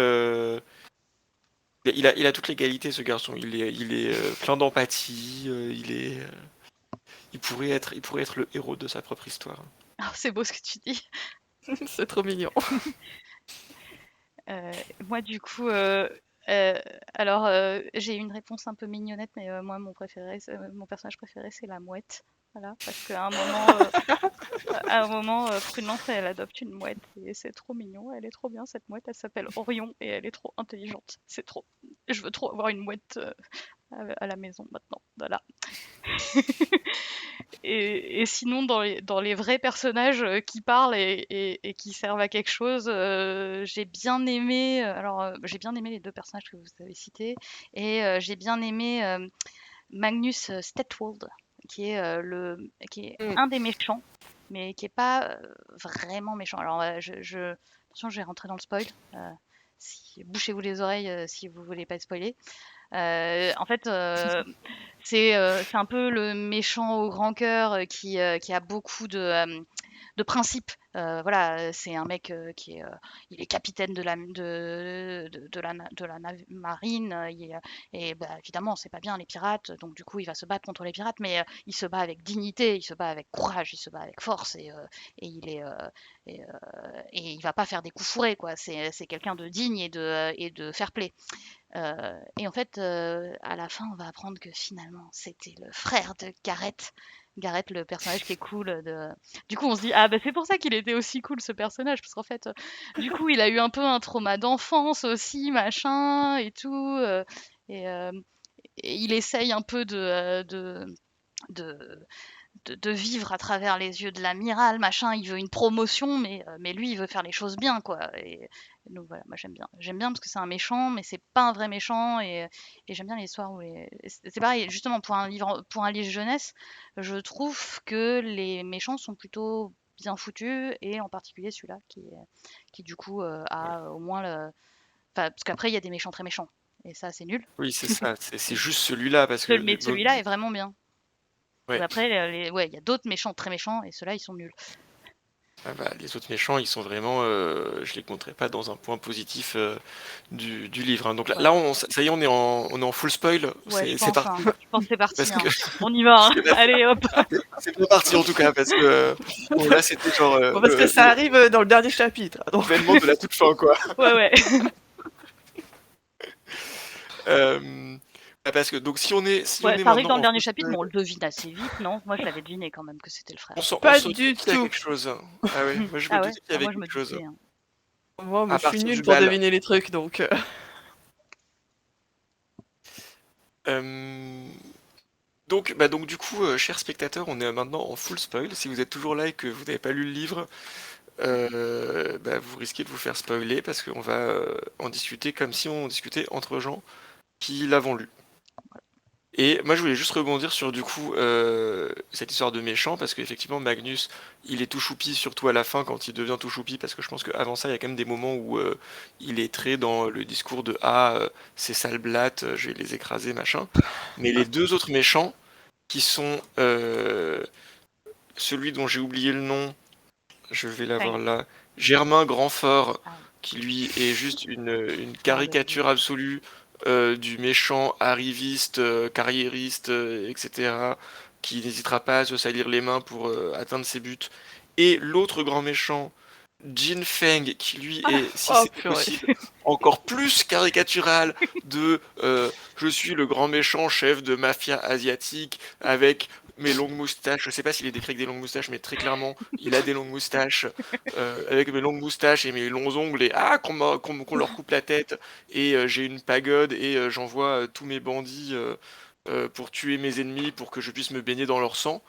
Il a toutes les qualités, ce garçon. Il est plein d'empathie. Il pourrait être le héros de sa propre histoire. Ah, c'est beau ce que tu dis. C'est trop mignon. Moi, du coup, alors, j'ai une réponse un peu mignonnette, mais moi, mon personnage préféré, c'est la mouette. Voilà, parce qu'à un moment, Prudence, elle adopte une mouette et c'est trop mignon. Elle est trop bien, cette mouette. Elle s'appelle Orion et elle est trop intelligente. C'est trop. Je veux trop avoir une mouette à la maison maintenant. Voilà. Et sinon, dans les vrais personnages qui parlent et qui servent à quelque chose, j'ai bien aimé. J'ai bien aimé les deux personnages que vous avez cités, et j'ai bien aimé Magnus Stetwold, qui est Mm. un des méchants, mais qui est pas vraiment méchant. Alors, attention, je vais rentrer dans le spoil. Bouchez-vous les oreilles si vous voulez pas être spoilé. En fait, c'est un peu le méchant au grand cœur qui a beaucoup de principes. Voilà, c'est un mec il est capitaine de la marine. Et bah, évidemment, c'est pas bien les pirates, donc du coup, il va se battre contre les pirates, mais il se bat avec dignité, il se bat avec courage, il se bat avec force, et et, euh, et il va pas faire des coups fourrés, quoi. C'est quelqu'un de digne et de fair play. Et en fait, à la fin, on va apprendre que finalement, c'était le frère de Gareth. Gareth, le personnage qui est cool. Du coup, on se dit, ah bah c'est pour ça qu'il était aussi cool ce personnage, parce qu'en fait, du coup, il a eu un peu un trauma d'enfance aussi, machin, et tout. Et, euh, et il essaye un peu de, de vivre à travers les yeux de l'amiral, machin. Il veut une promotion, mais lui, il veut faire les choses bien, quoi. Et donc voilà, moi j'aime bien. J'aime bien parce que c'est un méchant, mais c'est pas un vrai méchant. Et j'aime bien les histoires où c'est pareil, justement, pour un livre jeunesse, je trouve que les méchants sont plutôt bien foutus, et en particulier celui-là qui du coup Ouais. a au moins le. Enfin, parce qu'après, il y a des méchants très méchants. Et ça, c'est nul. Oui, c'est ça. C'est juste celui-là parce que Mais celui-là est vraiment bien. ouais. Après, ouais, il y a d'autres méchants très méchants, et ceux-là, ils sont nuls. Ah bah, les autres méchants, ils sont vraiment, je les compterai pas dans un point positif du livre. Hein. Donc là, Ouais. ça y est, on est en full spoil. Ouais, je C'est pense, parti. hein. Je pense que c'est parti, Parce que hein. On y va, hein. parce que là, Allez, hop. c'est bien parti en tout cas parce que bon, là, c'était genre Bon, parce que ça arrive dans le dernier chapitre. Donc... l'événement de la toute fin, quoi. Ouais, ouais. Bah, parce que donc si on est Ouais, ça arrive maintenant dans le en dernier full chapitre, mais spoil, on le devine assez vite, non? Moi, je l'avais deviné quand même que c'était le frère. on Pas se du doute qu'il y a tout. quelque chose. Ah ouais, moi je me Ah ouais? doutais qu'il y Ah, avait moi, je me quelque chose. doutais, hein. Moi, À je suis partir nulle du pour bal. deviner les trucs, donc... Euh, donc du coup, chers spectateurs, on est maintenant en full spoil. Si vous êtes toujours là et que vous n'avez pas lu le livre, vous risquez de vous faire spoiler parce qu'on va en discuter comme si on discutait entre gens qui l'avons lu. Et moi je voulais juste rebondir sur du coup cette histoire de méchant parce qu'effectivement Magnus il est tout choupi surtout à la fin quand il devient tout choupi parce que je pense qu'avant ça il y a quand même des moments où il est très dans le discours de ces sales blattes je vais les écraser machin. Mais les deux autres méchants qui sont celui dont j'ai oublié le nom, je vais l'avoir Fang. là, Germain Grandfort, Ah, qui lui est juste une ah, bah, caricature absolue du méchant arriviste, carriériste, etc., qui n'hésitera pas à se salir les mains pour atteindre ses buts. Et l'autre grand méchant, Jin Feng, qui lui est, si Oh, c'était purée. possible, encore plus caricatural de je suis le grand méchant chef de mafia asiatique avec mes longues moustaches. Je sais pas s'il est décrit avec des longues moustaches, mais très clairement, il a des longues moustaches avec mes longues moustaches et mes longs ongles et qu'on leur coupe la tête et j'ai une pagode et j'envoie tous mes bandits pour tuer mes ennemis pour que je puisse me baigner dans leur sang.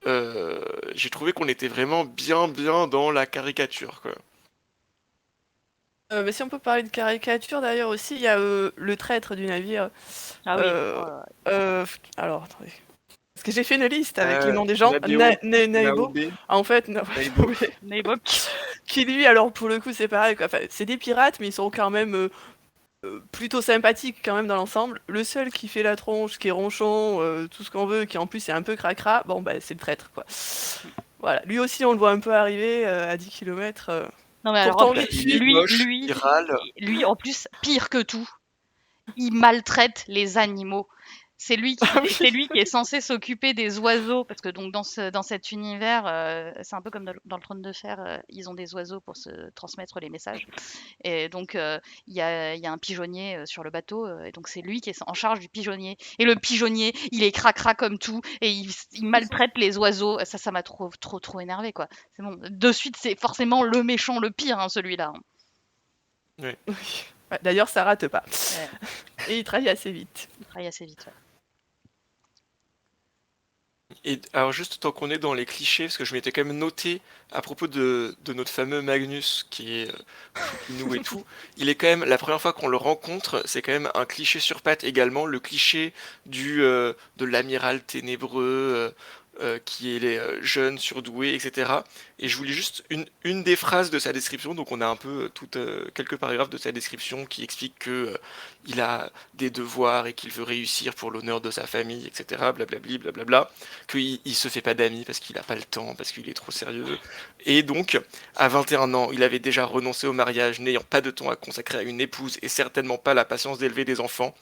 J'ai trouvé qu'on était vraiment bien dans la caricature quoi. Mais si on peut parler de caricature, d'ailleurs, aussi, il y a le traître du navire. Ah oui. Euh, Oh là alors, attendez. Parce que j'ai fait une liste avec les noms des gens. Nabéo, Naibo, Naobé, en fait, Naibo. oui. là. Naibok. Qui lui, alors pour le coup, c'est pareil, quoi. Enfin, c'est des pirates, mais ils sont quand même plutôt sympathiques quand même dans l'ensemble. Le seul qui fait la tronche, qui est ronchon, tout ce qu'on veut, qui en plus est un peu cracra, bon, bah, c'est le traître, quoi. Voilà, lui aussi, on le voit un peu arriver à 10 km. Non, mais alors, en Pourtant, plus, lui, Il est lui, moche, lui, il râle. lui, en plus, pire que tout, il maltraite les animaux. C'est lui qui, Ah oui. c'est lui qui est censé s'occuper des oiseaux, parce que donc dans cet univers, c'est un peu comme dans le Trône de Fer, ils ont des oiseaux pour se transmettre les messages. Et donc, il y a un pigeonnier sur le bateau, et donc c'est lui qui est en charge du pigeonnier. Et le pigeonnier, il est cracra comme tout, et il maltraite les oiseaux. Ça m'a trop énervé, quoi. C'est bon. De suite, c'est forcément le méchant, le pire, hein, celui-là, hein. Ouais. Oui. Ouais, d'ailleurs, ça rate pas. Ouais, Et il travaille assez vite. il travaille assez vite, ouais. Et alors juste tant qu'on est dans les clichés, parce que je m'étais quand même noté à propos de notre fameux Magnus qui est choupinou et tout, il est quand même, la première fois qu'on le rencontre, c'est quand même un cliché sur pattes également, le cliché de l'amiral ténébreux qui est jeune, surdoué, etc. Et je voulais juste une des phrases de sa description, donc on a un peu quelques paragraphes de sa description qui expliquent que il a des devoirs et qu'il veut réussir pour l'honneur de sa famille, etc. Blablabli, blablabla, qu'il se fait pas d'amis parce qu'il a pas le temps, parce qu'il est trop sérieux. Et donc, à 21 ans, il avait déjà renoncé au mariage, n'ayant pas de temps à consacrer à une épouse et certainement pas la patience d'élever des enfants.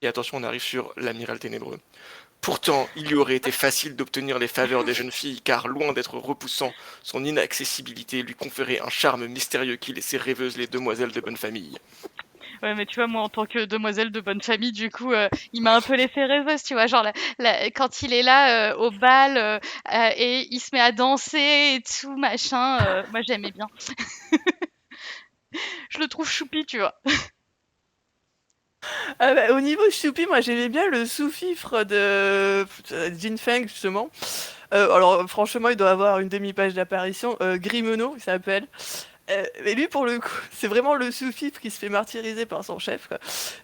Et attention, on arrive sur l'amiral ténébreux. Pourtant, il lui aurait été facile d'obtenir les faveurs des jeunes filles, car loin d'être repoussant, son inaccessibilité lui conférait un charme mystérieux qui laissait rêveuses les demoiselles de bonne famille. Ouais, mais tu vois, moi, en tant que demoiselle de bonne famille, du coup, il m'a un peu laissé rêveuse, tu vois. Genre, quand il est là au bal et il se met à danser et tout, machin, moi, j'aimais bien. Je le trouve choupi, tu vois. Ah bah, au niveau choupi, moi j'aimais bien le sous-fifre de Jin Feng, justement. Alors, franchement, il doit avoir une demi-page d'apparition. Grimeno, il s'appelle. Mais lui, pour le coup, c'est vraiment le sous-fifre qui se fait martyriser par son chef, quoi.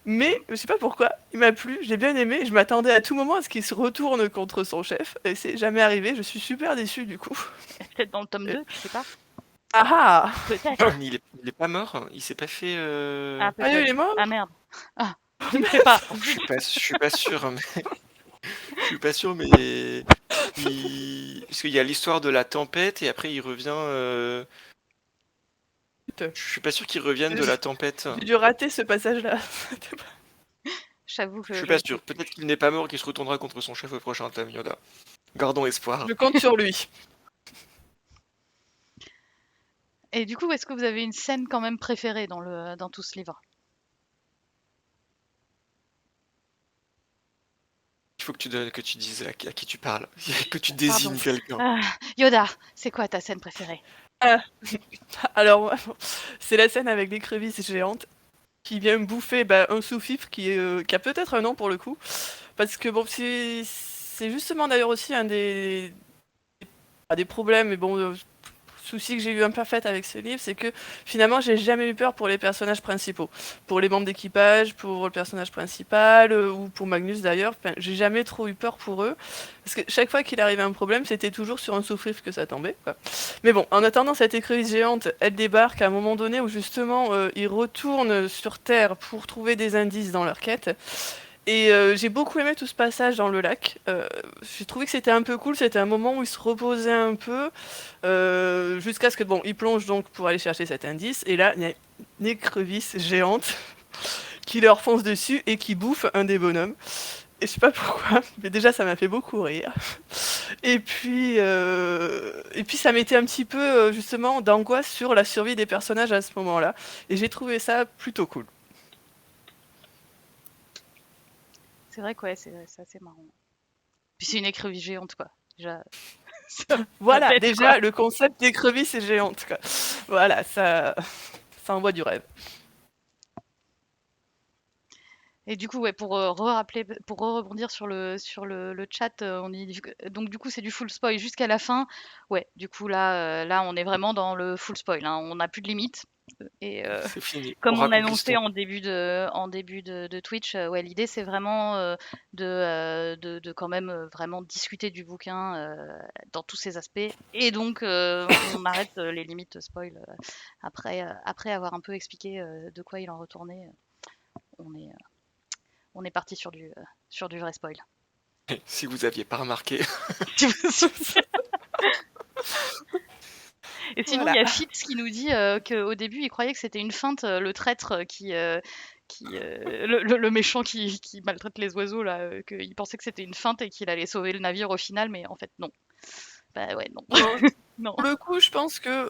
Mais je sais pas pourquoi, il m'a plu, j'ai bien aimé. Je m'attendais à tout moment à ce qu'il se retourne contre son chef. Et c'est jamais arrivé. Je suis super déçue, du coup. Peut-être dans le tome Euh, 2, tu sais pas. Ah ah! Peut-être. Mais il est pas mort, il s'est pas fait. Ah, Ah, lui, il peut-être. est mort? Ah, merde. Ah, je ne sais pas. Zut. Je suis pas sûr, mais je suis pas sûr, mais parce qu'il y a l'histoire de la tempête et après il revient. Putain. Je suis pas sûr qu'il revienne de la tempête. J'ai dû rater ce passage-là. J'avoue Je que suis je ne pas sais sûr. plus. Peut-être qu'il n'est pas mort et qu'il se retournera contre son chef au prochain tome, Yoda. Gardons espoir. Je compte sur lui. Et du coup, est-ce que vous avez une scène quand même préférée dans tout ce livre? Il faut que tu dises à qui tu parles, que tu Pardon. désignes quelqu'un. Ah, Yoda, c'est quoi ta scène préférée? Ah, alors, moi, c'est la scène avec l'écrevisse géante qui vient me bouffer bah, un sous-fifre qui a peut-être un nom pour le coup. Parce que bon, c'est justement d'ailleurs aussi un des problèmes, mais bon, souci que j'ai eu un peu fait avec ce livre, c'est que finalement, j'ai jamais eu peur pour les personnages principaux. Pour les membres d'équipage, pour le personnage principal, ou pour Magnus d'ailleurs. Enfin, j'ai jamais trop eu peur pour eux. Parce que chaque fois qu'il arrivait un problème, c'était toujours sur un sous-fifre que ça tombait, quoi. Mais bon, en attendant, cette écrevisse géante, elle débarque à un moment donné où justement, ils retournent sur Terre pour trouver des indices dans leur quête. Et j'ai beaucoup aimé tout ce passage dans le lac. J'ai trouvé que c'était un peu cool. C'était un moment où ils se reposaient un peu, jusqu'à ce que bon, ils plongent donc pour aller chercher cet indice. Et là, il y a une écrevisse géante qui leur fonce dessus et qui bouffe un des bonhommes. Et je sais pas pourquoi, mais déjà ça m'a fait beaucoup rire. Et puis ça mettait un petit peu justement d'angoisse sur la survie des personnages à ce moment-là. Et j'ai trouvé ça plutôt cool. C'est vrai que ouais, c'est assez marrant. Puis c'est une écrevisse géante, quoi. Déjà, ça Voilà, pète, quoi. déjà le concept d'écrevisse est géante, quoi. Voilà, ça envoie du rêve. Et du coup, ouais, pour rebondir sur le chat, on dit donc du coup c'est du full spoil jusqu'à la fin. Ouais, du coup là on est vraiment dans le full spoil, hein. On n'a plus de limite. Et C'est fini. On comme on raconte annonçait l'histoire. en début de Twitch, ouais, l'idée c'est vraiment de quand même vraiment discuter du bouquin dans tous ses aspects. Et donc on arrête les limites spoil après avoir un peu expliqué de quoi il en retournait. On est on est parti sur du vrai spoil. Si vous aviez pas remarqué. Et sinon, il Voilà. y a Fips qui nous dit qu'au début, il croyait que c'était une feinte, le traître le méchant qui maltraite les oiseaux, là, qu'il pensait que c'était une feinte et qu'il allait sauver le navire au final, mais en fait, non. Bah ouais, non. Non, Non. pour le coup, je pense que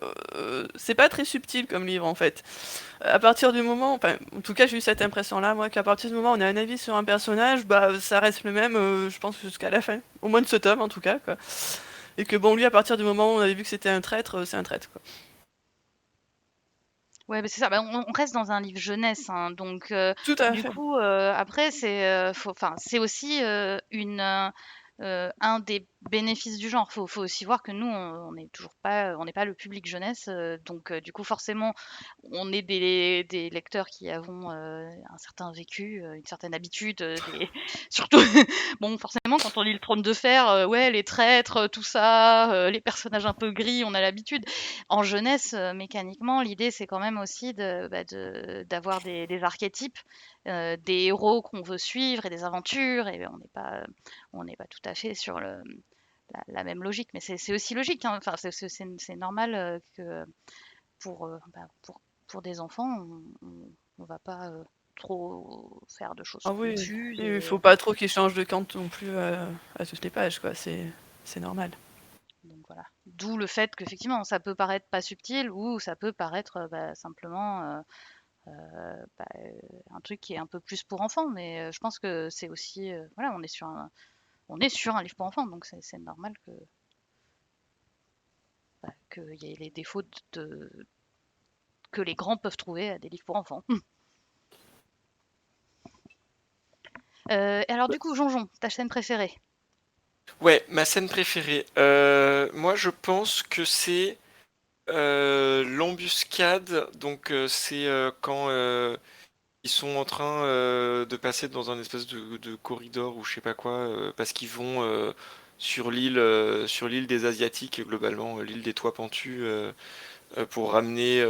c'est pas très subtil comme livre en fait. À partir du moment, enfin, en tout cas, j'ai eu cette impression-là, moi, qu'à partir du moment où on a un avis sur un personnage, bah, ça reste le même, je pense, jusqu'à la fin. Au moins de ce tome, en tout cas, quoi. Et que bon, lui, à partir du moment où on avait vu que c'était un traître, c'est un traître, quoi. Ouais, bah, c'est ça. Bah, on reste dans un livre jeunesse, hein, donc Tout à du fait. coup, après c'est aussi, un des bénéfices du genre. Faut aussi voir que nous, on n'est pas le public jeunesse, donc du coup, forcément, on est des lecteurs qui avons, un certain vécu, une certaine habitude, des surtout bon, forcément, quand on lit Le Trône de Fer, ouais, les traîtres, tout ça, les personnages un peu gris, on a l'habitude. En jeunesse, mécaniquement, l'idée, c'est quand même aussi d'avoir des archétypes, des héros qu'on veut suivre et des aventures et on n'est pas tout à fait sur la même logique. Mais c'est aussi logique, hein. Enfin, c'est normal, que pour des enfants, on va pas, trop faire de choses Ah oui, confuses il et faut pas trop qu'il change de camp non plus à toutes les pages, quoi. C'est normal. donc voilà. D'où le fait qu'effectivement, ça peut paraître pas subtil ou ça peut paraître, simplement, un truc qui est un peu plus pour enfants, mais je pense que c'est aussi, voilà, on est sur un livre pour enfants, donc c'est normal qu'il y ait les défauts que les grands peuvent trouver à des livres pour enfants. Et alors du coup, Jonjon, ta scène préférée? Ouais, ma scène préférée. Moi, je pense que c'est l'embuscade. Donc, c'est quand ils sont en train de passer dans un espèce de corridor ou je sais pas quoi, parce qu'ils vont sur l'île des Asiatiques, globalement, l'île des toits pentus, pour ramener,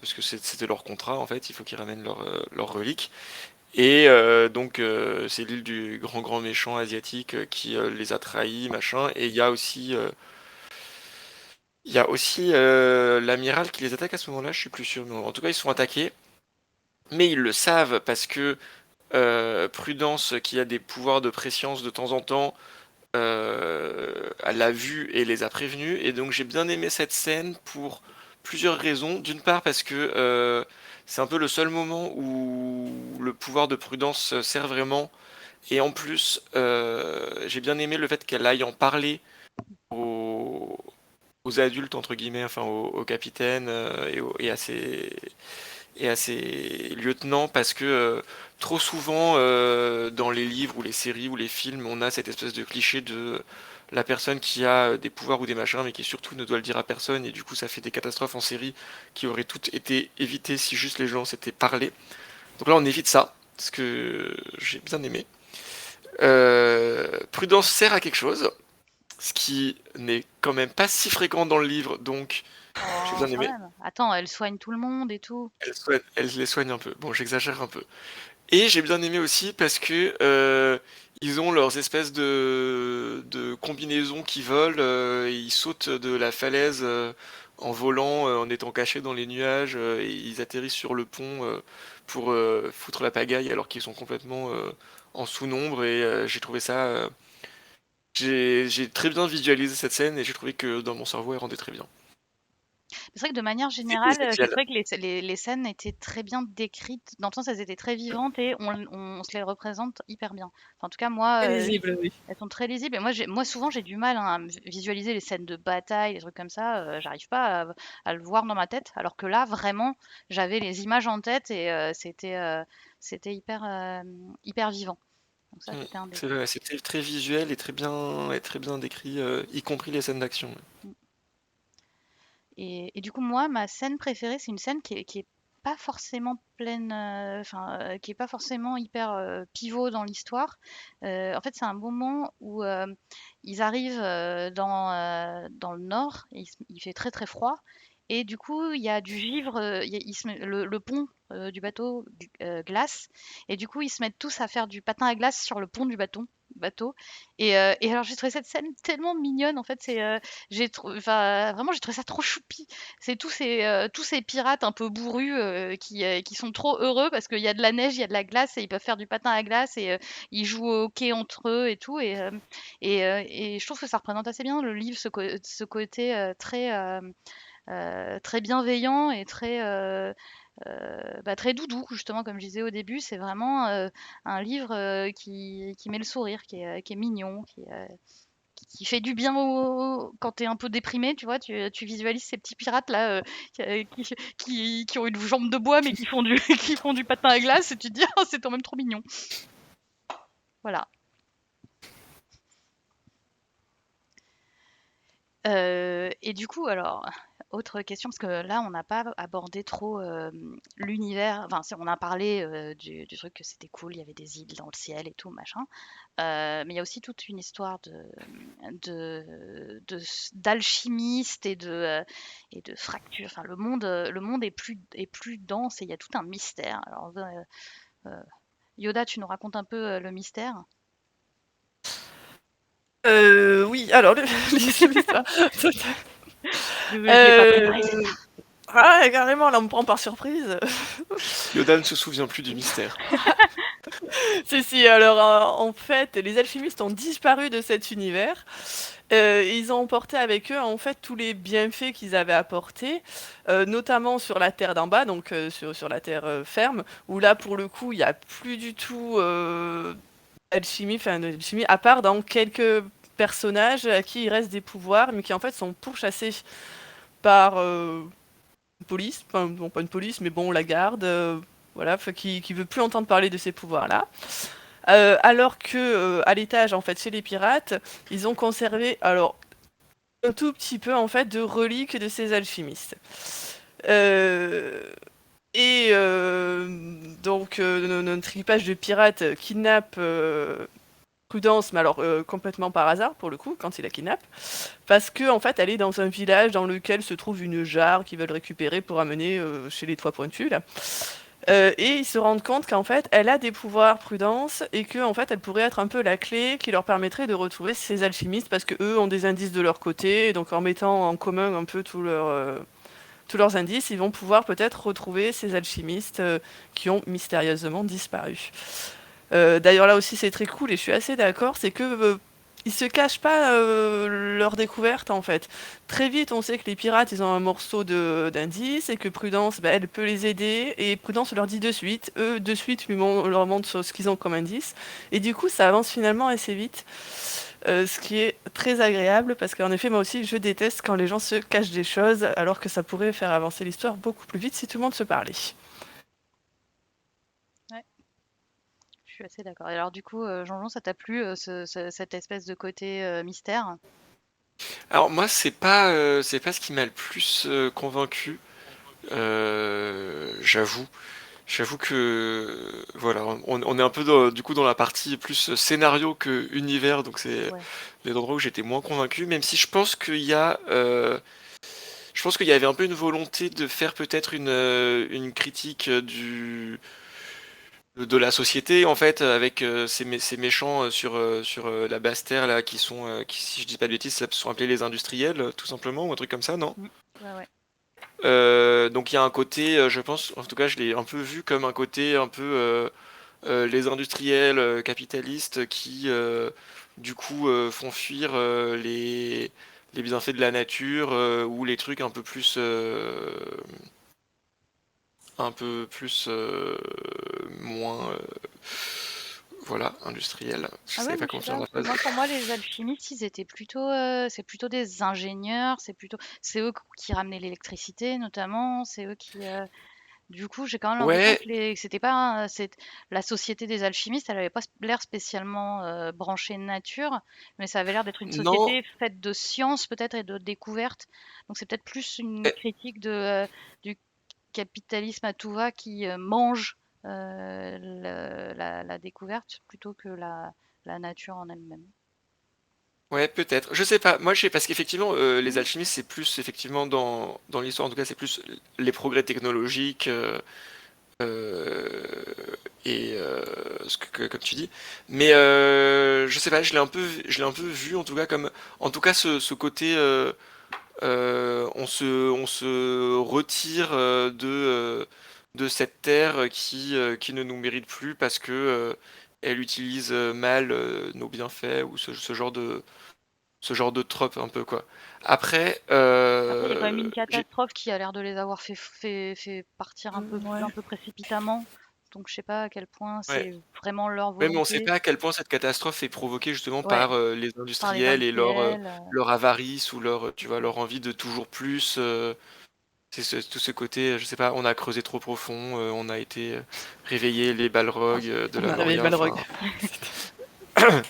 parce que c'était leur contrat en fait, il faut qu'ils ramènent leurs reliques. Et donc c'est l'île du grand méchant asiatique qui les a trahis, machin. Et il y a aussi l'amiral qui les attaque à ce moment-là, je suis plus sûr. Mais en tout cas, ils sont attaqués. Mais ils le savent parce que Prudence, qui a des pouvoirs de préscience de temps en temps, elle l'a vu et les a prévenus. Et donc j'ai bien aimé cette scène pour plusieurs raisons. D'une part parce que c'est un peu le seul moment où le pouvoir de Prudence sert vraiment. Et en plus, j'ai bien aimé le fait qu'elle aille en parler aux, aux adultes, entre guillemets, enfin au capitaine et à ses lieutenants, parce que trop souvent, dans les livres ou les séries ou les films, on a cette espèce de cliché de la personne qui a des pouvoirs ou des machins, mais qui surtout ne doit le dire à personne, et du coup ça fait des catastrophes en série qui auraient toutes été évitées si juste les gens s'étaient parlé. Donc là on évite ça, ce que j'ai bien aimé. Prudence sert à quelque chose, ce qui n'est quand même pas si fréquent dans le livre, donc j'ai Oh, bien quand aimé. même. Attends, elle soigne tout le monde et tout. Elle les soigne un peu. Bon, j'exagère un peu. Et j'ai bien aimé aussi parce que ils ont leurs espèces de combinaisons qui volent, et ils sautent de la falaise en volant, en étant cachés dans les nuages, et ils atterrissent sur le pont pour foutre la pagaille alors qu'ils sont complètement en sous-nombre. Et j'ai trouvé ça. J'ai très bien visualisé cette scène et j'ai trouvé que dans mon cerveau elle rendait très bien. C'est vrai que de manière C'est générale, j'ai Ezekiel. trouvé que les scènes étaient très bien décrites, dans le sens elles étaient très vivantes et on se les représente hyper bien. Enfin, en tout cas, moi, Très lisible, oui. elles sont très lisibles et moi souvent j'ai du mal, hein, à visualiser les scènes de bataille, les trucs comme ça, j'arrive pas à le voir dans ma tête, alors que là, vraiment, j'avais les images en tête et c'était hyper vivant. Donc ça, Mm. c'était un des C'est points. vrai, c'était très visuel et très bien décrit, y compris les scènes d'action. Mmh. Et du coup, moi, ma scène préférée, c'est une scène qui est pas forcément pleine, enfin, qui est pas forcément hyper pivot dans l'histoire. En fait, c'est un moment où ils arrivent dans le nord, et il fait très très froid. Et du coup, il y a du givre, le pont du bateau glace. Et du coup, ils se mettent tous à faire du patin à glace sur le pont du bateau. bateau. Et alors j'ai trouvé cette scène tellement mignonne en fait. Vraiment j'ai trouvé ça trop choupi. C'est tous ces pirates un peu bourrus qui sont trop heureux parce qu'il y a de la neige, il y a de la glace et ils peuvent faire du patin à glace et ils jouent au hockey entre eux et tout. Et je trouve que ça représente assez bien le livre, ce côté très bienveillant et très doudou, justement, comme je disais au début. C'est vraiment un livre qui met le sourire, qui est mignon, qui fait du bien quand tu es un peu déprimé, tu vois. Tu visualises ces petits pirates là qui ont une jambe de bois mais qui font qui font du patin à glace et tu te dis, oh, c'est quand même trop mignon. Voilà. Et du coup, alors, autre question, parce que là, on n'a pas abordé trop l'univers. Enfin, on a parlé du truc que c'était cool, il y avait des îles dans le ciel et tout, machin. Mais il y a aussi toute une histoire d'alchimistes et de fractures. Enfin, le monde est plus dense et il y a tout un mystère. Alors, Yoda, tu nous racontes un peu le mystère? Oui, alors l'histoire. Désolée, je l'ai pas Euh, préparé celle-là. Ah, carrément, là, on me prend par surprise. Yoda ne se souvient plus du mystère. Si, alors en fait, les alchimistes ont disparu de cet univers. Ils ont emporté avec eux en fait tous les bienfaits qu'ils avaient apportés, notamment sur la terre d'en bas, donc sur la terre ferme, où là pour le coup il n'y a plus du tout d'alchimie, à part dans quelques personnages à qui il reste des pouvoirs, mais qui en fait sont pourchassés par une police, enfin bon, pas une police, mais bon, la garde, voilà, qui veut plus entendre parler de ces pouvoirs-là. Alors que à l'étage, en fait, chez les pirates, ils ont conservé, alors, un tout petit peu, en fait, de reliques de ces alchimistes. Euh, donc, notre équipage de pirates kidnappe Prudence, mais alors complètement par hasard, pour le coup, quand il la kidnappe, parce que en fait, elle est dans un village dans lequel se trouve une jarre qu'ils veulent récupérer pour amener chez les Trois Pointus, là. Et ils se rendent compte qu'en fait, elle a des pouvoirs Prudence et que en fait, elle pourrait être un peu la clé qui leur permettrait de retrouver ces alchimistes parce que eux ont des indices de leur côté. Et donc, en mettant en commun un peu tous leurs indices, ils vont pouvoir peut-être retrouver ces alchimistes qui ont mystérieusement disparu. D'ailleurs, là aussi, c'est très cool et je suis assez d'accord. C'est que ils se cachent pas leur découverte en fait. Très vite, on sait que les pirates, ils ont un morceau d'indice et que Prudence, bah, elle peut les aider. Et Prudence leur dit de suite. Eux, de suite, leur montrent ce qu'ils ont comme indice. Et du coup, ça avance finalement assez vite. Ce qui est très agréable parce qu'en effet, moi aussi, je déteste quand les gens se cachent des choses alors que ça pourrait faire avancer l'histoire beaucoup plus vite si tout le monde se parlait. Ouais, je suis assez d'accord. Et alors, du coup, Jean-Jean, ça t'a plu, cette espèce de côté mystère? Alors moi, c'est pas ce qui m'a le plus convaincu. J'avoue. J'avoue que voilà, on est un peu du coup dans la partie plus scénario que univers, donc c'est Ouais. les endroits où j'étais moins convaincu, même si je pense qu'il y avait un peu une volonté de faire peut-être une critique de la société en fait, avec ces méchants sur la basse terre là, qui, si je dis pas de bêtises, ça sont appelés les industriels, tout simplement, ou un truc comme ça, non? Mm. Ouais, ouais. Donc il y a un côté, je pense, en tout cas je l'ai un peu vu comme un côté un peu les industriels capitalistes qui du coup font fuir les bienfaits de la nature ou les trucs un peu plus moins voilà, industriels. Je Ah ouais, savais moi pas je sais comment faire pas. la phrase. Moi, pour moi, les alchimistes, ils étaient c'est plutôt des ingénieurs, c'est eux qui ramenaient l'électricité notamment, c'est eux qui. Du coup, j'ai quand même l'impression Ouais, que c'était pas, la société des alchimistes, elle avait pas l'air spécialement branchée nature, mais ça avait l'air d'être une non, société faite de science peut-être et de découvertes. Donc c'est peut-être plus une eh, critique du capitalisme à tout va qui mange la découverte plutôt que la nature en elle-même. ouais, peut-être. Je sais pas. Moi, je sais parce qu'effectivement, les Mm. alchimistes, c'est plus effectivement dans l'histoire, en tout cas, c'est plus les progrès technologiques. Euh, et comme tu dis, mais je sais pas, je l'ai un peu vu en tout cas comme, en tout cas ce côté, on se retire de cette terre qui ne nous mérite plus parce que elle utilise mal nos bienfaits ou ce genre de trope un peu quoi. Après, Après, il y a quand même une j'ai catastrophe qui a l'air de les avoir fait partir Ouais. un peu précipitamment. Donc je sais pas à quel point ouais. c'est vraiment leur Ouais, mais on sait volonté. pas à quel point cette catastrophe est provoquée justement Ouais, par les par les industriels et industriels. leur avarice ou tu vois, Mm. leur envie de toujours plus. Tout ce côté, je sais pas, on a creusé trop profond, on a été réveiller les balrogs de On la a réveillé le Noria, Balrog. enfin.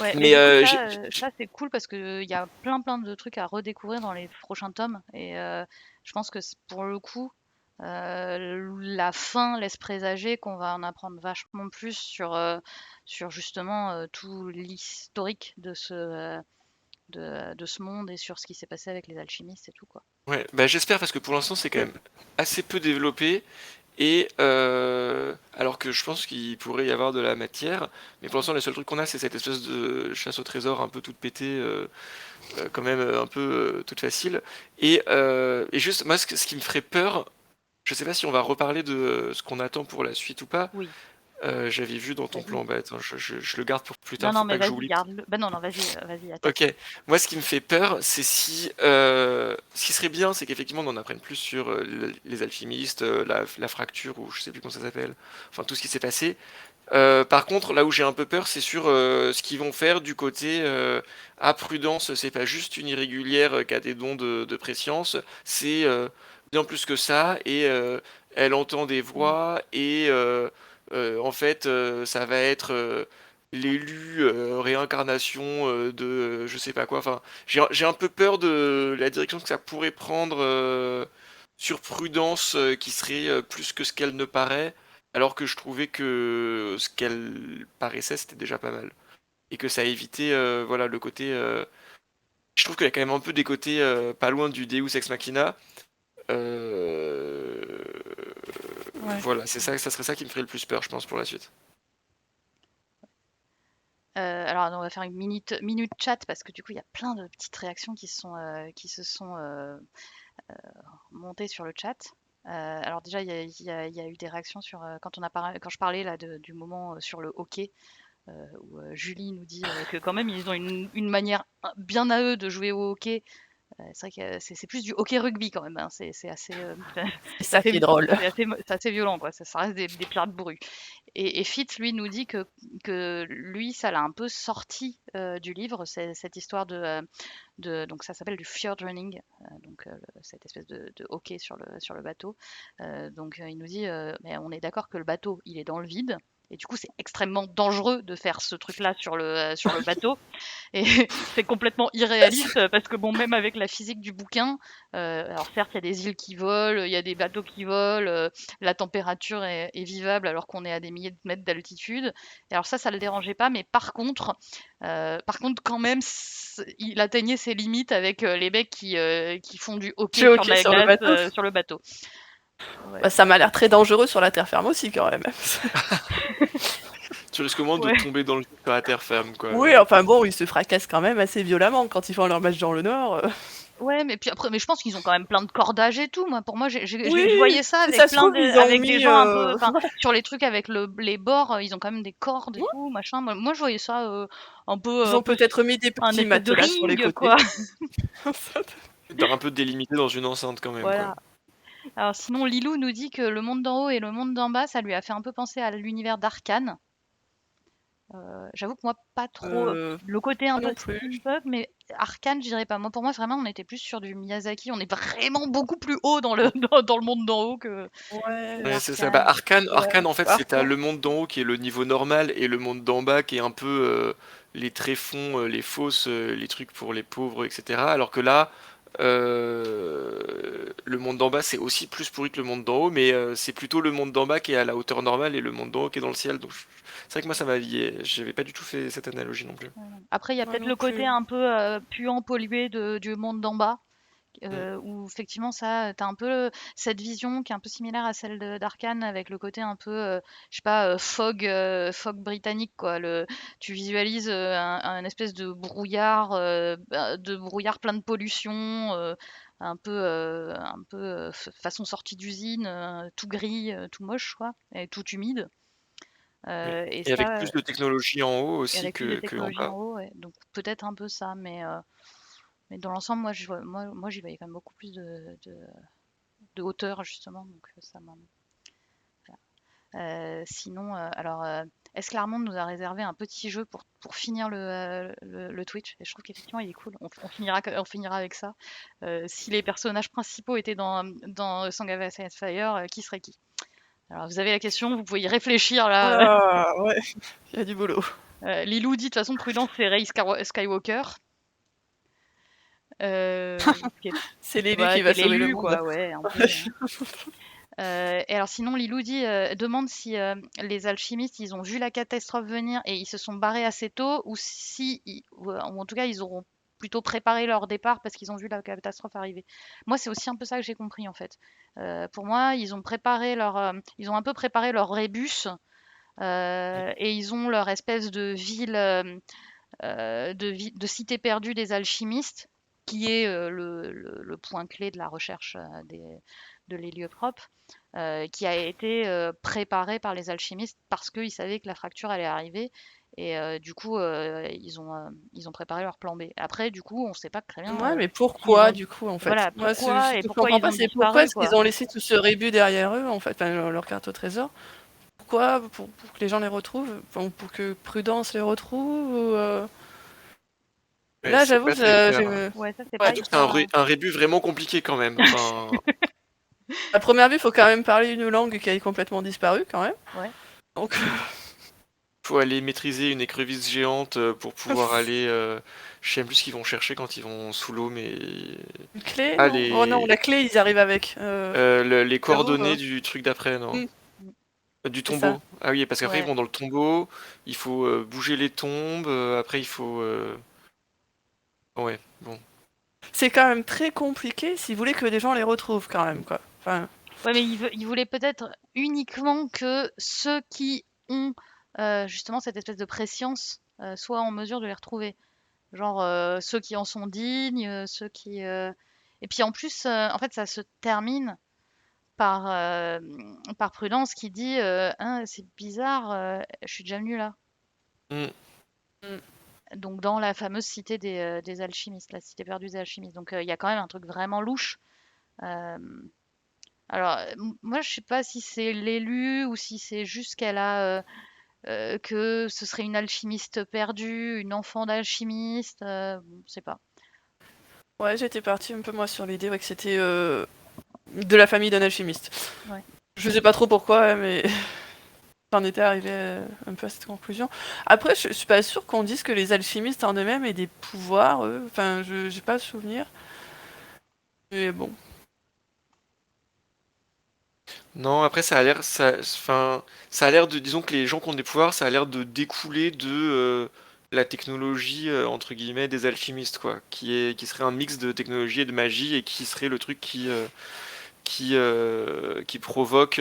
Ouais, mais Mais du coup, j'ai- ça c'est cool parce que il y a plein de trucs à redécouvrir dans les prochains tomes. Et je pense que pour le coup, la fin laisse présager qu'on va en apprendre vachement plus sur justement tout l'historique de ce monde et sur ce qui s'est passé avec les alchimistes et tout, quoi. ouais, bah j'espère parce que pour l'instant c'est quand même assez peu développé et alors que je pense qu'il pourrait y avoir de la matière, mais pour l'instant le seul truc qu'on a c'est cette espèce de chasse au trésor un peu toute pétée, quand même un peu toute facile. Et juste moi ce qui me ferait peur, je sais pas si on va reparler de ce qu'on attend pour la suite ou pas. Oui, J'avais vu dans ton vas-y. plan, bah attends, je le garde pour plus Non, tard, non, faut mais pas que vas-y, j'oublie. garde-le. Bah non, non, vas-y, attaque. Ok, moi ce qui me fait peur, c'est si... ce qui serait bien, c'est qu'effectivement on en apprenne plus sur les alchimistes, la fracture, ou je sais plus comment ça s'appelle, enfin tout ce qui s'est passé. Par contre, là où j'ai un peu peur, c'est sur ce qu'ils vont faire du côté Prudence, c'est pas juste une irrégulière qui a des dons de préscience, c'est bien plus que ça, et elle entend des Mm. voix, et en fait, ça va être l'élu réincarnation de je sais pas quoi. Enfin, j'ai un peu peur de la direction que ça pourrait prendre sur Prudence, qui serait plus que ce qu'elle ne paraît. Alors que je trouvais que ce qu'elle paraissait, c'était déjà pas mal. Et que ça évitait, voilà, le côté. Je trouve qu'il y a quand même un peu des côtés pas loin du Deus Ex Machina. Euh, Ouais. Voilà, c'est ça, ça serait ça qui me ferait le plus peur, je pense, pour la suite. Alors, on va faire une minute chat parce que du coup, il y a plein de petites réactions qui se sont montées sur le chat. Alors déjà, il y a eu des réactions sur quand je parlais là du moment sur le hockey, où Julie nous dit que quand même ils ont une manière bien à eux de jouer au hockey. C'est vrai que c'est plus du hockey rugby quand même, hein. C'est assez, C'est ça ça fait, qui est drôle. c'est assez violent, quoi. Ça reste des pirates bourrus. Et Fitz, lui, nous dit que lui, ça l'a un peu sorti du livre, cette histoire donc ça s'appelle du fjord running, donc cette espèce de hockey sur le bateau. Donc il nous dit, mais on est d'accord que le bateau, il est dans le vide. Et du coup, c'est extrêmement dangereux de faire ce truc-là sur le bateau. Et c'est complètement irréaliste parce que bon, même avec la physique du bouquin, alors certes, il y a des îles qui volent, il y a des bateaux qui volent, la température est vivable alors qu'on est à des milliers de mètres d'altitude. Et alors ça le dérangeait pas, mais par contre, quand même, il atteignait ses limites avec les mecs qui font du hockey J'ai sur de OK la sur le glace bateau. sur le bateau. Ouais. Bah, ça m'a l'air très dangereux sur la terre ferme aussi quand même. Tu risques au moins de Ouais. tomber dans le sur la terre ferme, quoi. Oui, enfin bon, ils se fracassent quand même assez violemment quand ils font leur match dans le Nord. Ouais, mais puis après, mais je pense qu'ils ont quand même plein de cordages et tout. Moi, pour moi, je Oui, voyais ça si avec ça se trouve, ils ont avec des mis. gens un peu, enfin, sur les trucs avec les bords, ils ont quand même des cordes et Ouais, tout, machin. Moi, je voyais ça ils un ont peu peut-être mis des un petits espèce de matelas sur les ring, côtés. quoi. Un peu délimité dans une enceinte quand même, quoi. Voilà. Alors sinon, Lilou nous dit que le monde d'en haut et le monde d'en bas, ça lui a fait un peu penser à l'univers d'Arcane. J'avoue que moi, pas trop. Le côté un Moi peu non plus. steampunk, mais Arcane, je dirais pas. Moi, pour moi, vraiment, on était plus sur du Miyazaki. On est vraiment beaucoup plus haut dans le, dans le monde d'en haut que Ouais. Ouais, c'est ça. Bah, Arcane. Ouais. Arcane, en fait, c'est Par t'as contre, le monde d'en haut qui est le niveau normal et le monde d'en bas qui est un peu les tréfonds, les fosses, les trucs pour les pauvres, etc. Alors que là, le monde d'en bas, c'est aussi plus pourri que le monde d'en haut, mais c'est plutôt le monde d'en bas qui est à la hauteur normale et le monde d'en haut qui est dans le ciel. Donc, c'est vrai que moi, ça j'avais pas du tout fait cette analogie non plus. Après, il y a moi peut-être non le côté plus. un peu puant, pollué du monde d'en bas, où effectivement ça, tu un peu cette vision qui est un peu similaire à celle d'Arcane avec le côté un peu, je sais pas, fog britannique quoi. Tu visualises un espèce de brouillard plein de pollution, un peu façon sortie d'usine, tout gris, tout moche quoi, et tout humide. Oui. Et Et avec ça, plus de technologie en haut et aussi avec plus de que en technologie bas. en haut, ouais. Donc peut-être un peu ça, mais dans l'ensemble, moi, j'y voyais quand même beaucoup plus de hauteur, justement. Donc, ça m'a. Sinon, alors, Esclarmonde nous a réservé un petit jeu pour finir le Twitch. Et je trouve qu'effectivement, il est cool. On finira avec ça. Si les personnages principaux étaient dans Song of Ice and Fire, qui serait qui? Alors, vous avez la question, vous pouvez y réfléchir Oh là. là, ouais, il y a du boulot. Lilou dit de toute façon, Prudence, c'est Rey Skywalker. Ce qui est C'est l'élu Bah, qui c'est va sauver le l'élu, monde. quoi, ouais, un peu. Ouais. Et alors sinon, Lilou demande si les alchimistes, ils ont vu la catastrophe venir et ils se sont barrés assez tôt, ou si, ou en tout cas, ils auront plutôt préparé leur départ parce qu'ils ont vu la catastrophe arriver. Moi, c'est aussi un peu ça que j'ai compris en fait. Pour moi, ils ont un peu préparé leur rébus et ils ont leur espèce de ville, de cité perdue des alchimistes, qui est le point clé de la recherche de l'héliotrope, qui a été préparé par les alchimistes parce qu'ils savaient que la fracture allait arriver. Et du coup, ils ont préparé leur plan B. Après, du coup, on ne sait pas très bien Ouais, mais s'ils pourquoi ont. du coup en fait? Voilà, Moi, ce pourquoi et que je pourquoi comprends ils pas, ont c'est pourquoi disparu, est-ce qu'ils quoi. ont laissé tout ce rébut derrière eux en fait, enfin, leur carte au trésor. Pourquoi? Pour que les gens les retrouvent? Enfin, pour que Prudence les retrouve ou Ouais, Là, c'est j'avoue, pas très clair, hein. Ouais, ça, c'est ouais, pas Surtout que c'est un, hyper. un rébut vraiment compliqué quand même. Enfin, à première vue, il faut quand même parler une langue qui a complètement disparu quand même. Ouais. Donc, faut aller maîtriser une écrevisse géante pour pouvoir aller. Je sais même plus ce qu'ils vont chercher quand ils vont sous l'eau, mais. une clé, Ah, non? Oh non, la clé, ils arrivent avec. les J'avoue, coordonnées du truc d'après, non? mm, Du c'est ça. tombeau. Ah oui, parce qu'après ils Ouais. vont dans le tombeau, il faut bouger les tombes, après il faut. Ouais, bon. C'est quand même très compliqué si vous voulez que des gens les retrouvent quand même, quoi. Enfin, Ouais, mais il voulait peut-être uniquement que ceux qui ont justement cette espèce de préscience soient en mesure de les retrouver. Genre ceux qui en sont dignes, ceux qui. Et puis en plus, en fait, ça se termine par Prudence qui dit hein, c'est bizarre, je suis déjà venue là. Hmm. mm. Donc dans la fameuse cité des alchimistes, la cité perdue des alchimistes. Donc il y a quand même un truc vraiment louche. Euh, Alors, moi, je sais pas si c'est l'élu ou si c'est juste que ce serait une alchimiste perdue, une enfant d'alchimiste, je sais pas. Ouais, j'étais partie un peu moi sur l'idée ouais, que c'était de la famille d'un alchimiste. Ouais. Je sais pas trop pourquoi, hein, mais j'en étais arrivé un peu à cette conclusion. Après, je suis pas sûre qu'on dise que les alchimistes en eux-mêmes aient des pouvoirs, eux. Enfin, je j'ai pas le souvenir. Mais bon. Non, après ça a l'air, enfin, ça a l'air de, disons que les gens qui ont des pouvoirs, ça a l'air de découler de la technologie entre guillemets des alchimistes, quoi, qui serait un mix de technologie et de magie et qui serait le truc qui provoque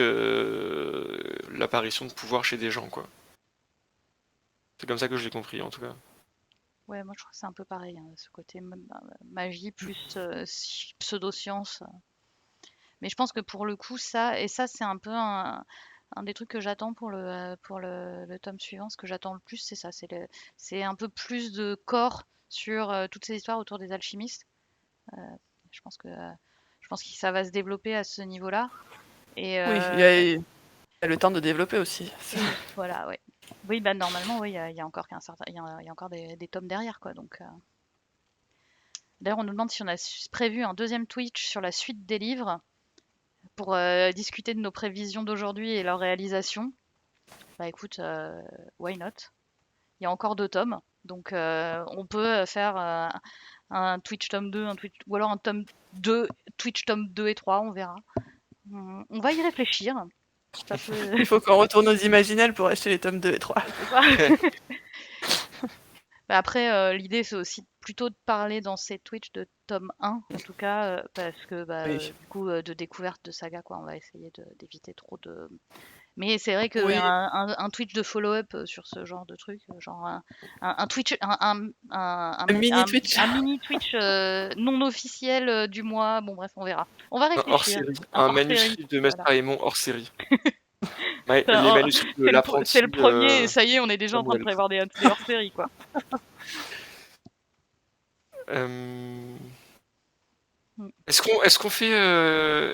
l'apparition de pouvoir chez des gens, quoi. C'est comme ça que je l'ai compris, en tout cas. Ouais, moi je trouve que c'est un peu pareil, hein, ce côté magie plus pseudo-science. Mais je pense que pour le coup, ça c'est un peu un des trucs que j'attends pour le tome suivant. Ce que j'attends le plus, c'est ça, c'est un peu plus de corps sur toutes ces histoires autour des alchimistes. Euh, je pense que ça va se développer à ce niveau-là. Et Oui, il y a le temps de développer aussi. voilà, ouais. Oui, bah normalement, oui, il y a encore il y a encore des tomes derrière, quoi. Donc, d'ailleurs, on nous demande si on a prévu un deuxième Twitch sur la suite des livres pour discuter de nos prévisions d'aujourd'hui et leur réalisation. Bah écoute, why not? Il y a encore 2 tomes, donc on peut faire un Twitch tome 2, ou alors un tome 2, Twitch tome 2 et 3, on verra. On va y réfléchir. Ça peut... Il faut qu'on retourne aux Imaginales pour acheter les tomes 2 et 3. C'est ça. Bah après, l'idée c'est aussi de plutôt de parler dans ces Twitch de tome 1, en tout cas, parce que Oui. du coup, de découverte de saga, quoi. On va essayer d'éviter trop de. Mais c'est vrai Oui, qu'un Twitch de follow-up sur ce genre de truc, genre un Twitch, un mini Twitch. un mini Twitch non officiel du mois. Bon, bref, on verra. On va Un réfléchir. hors-série, Un un hors-série, manuscrit de voilà. Maître Aemon hors-série. C'est Les un- manuscrits de c'est le l'apprenti premier, et ça y est, on est déjà en train de Samuel. prévoir des hors-séries, quoi. Euh, Mm. Est-ce qu'on fait,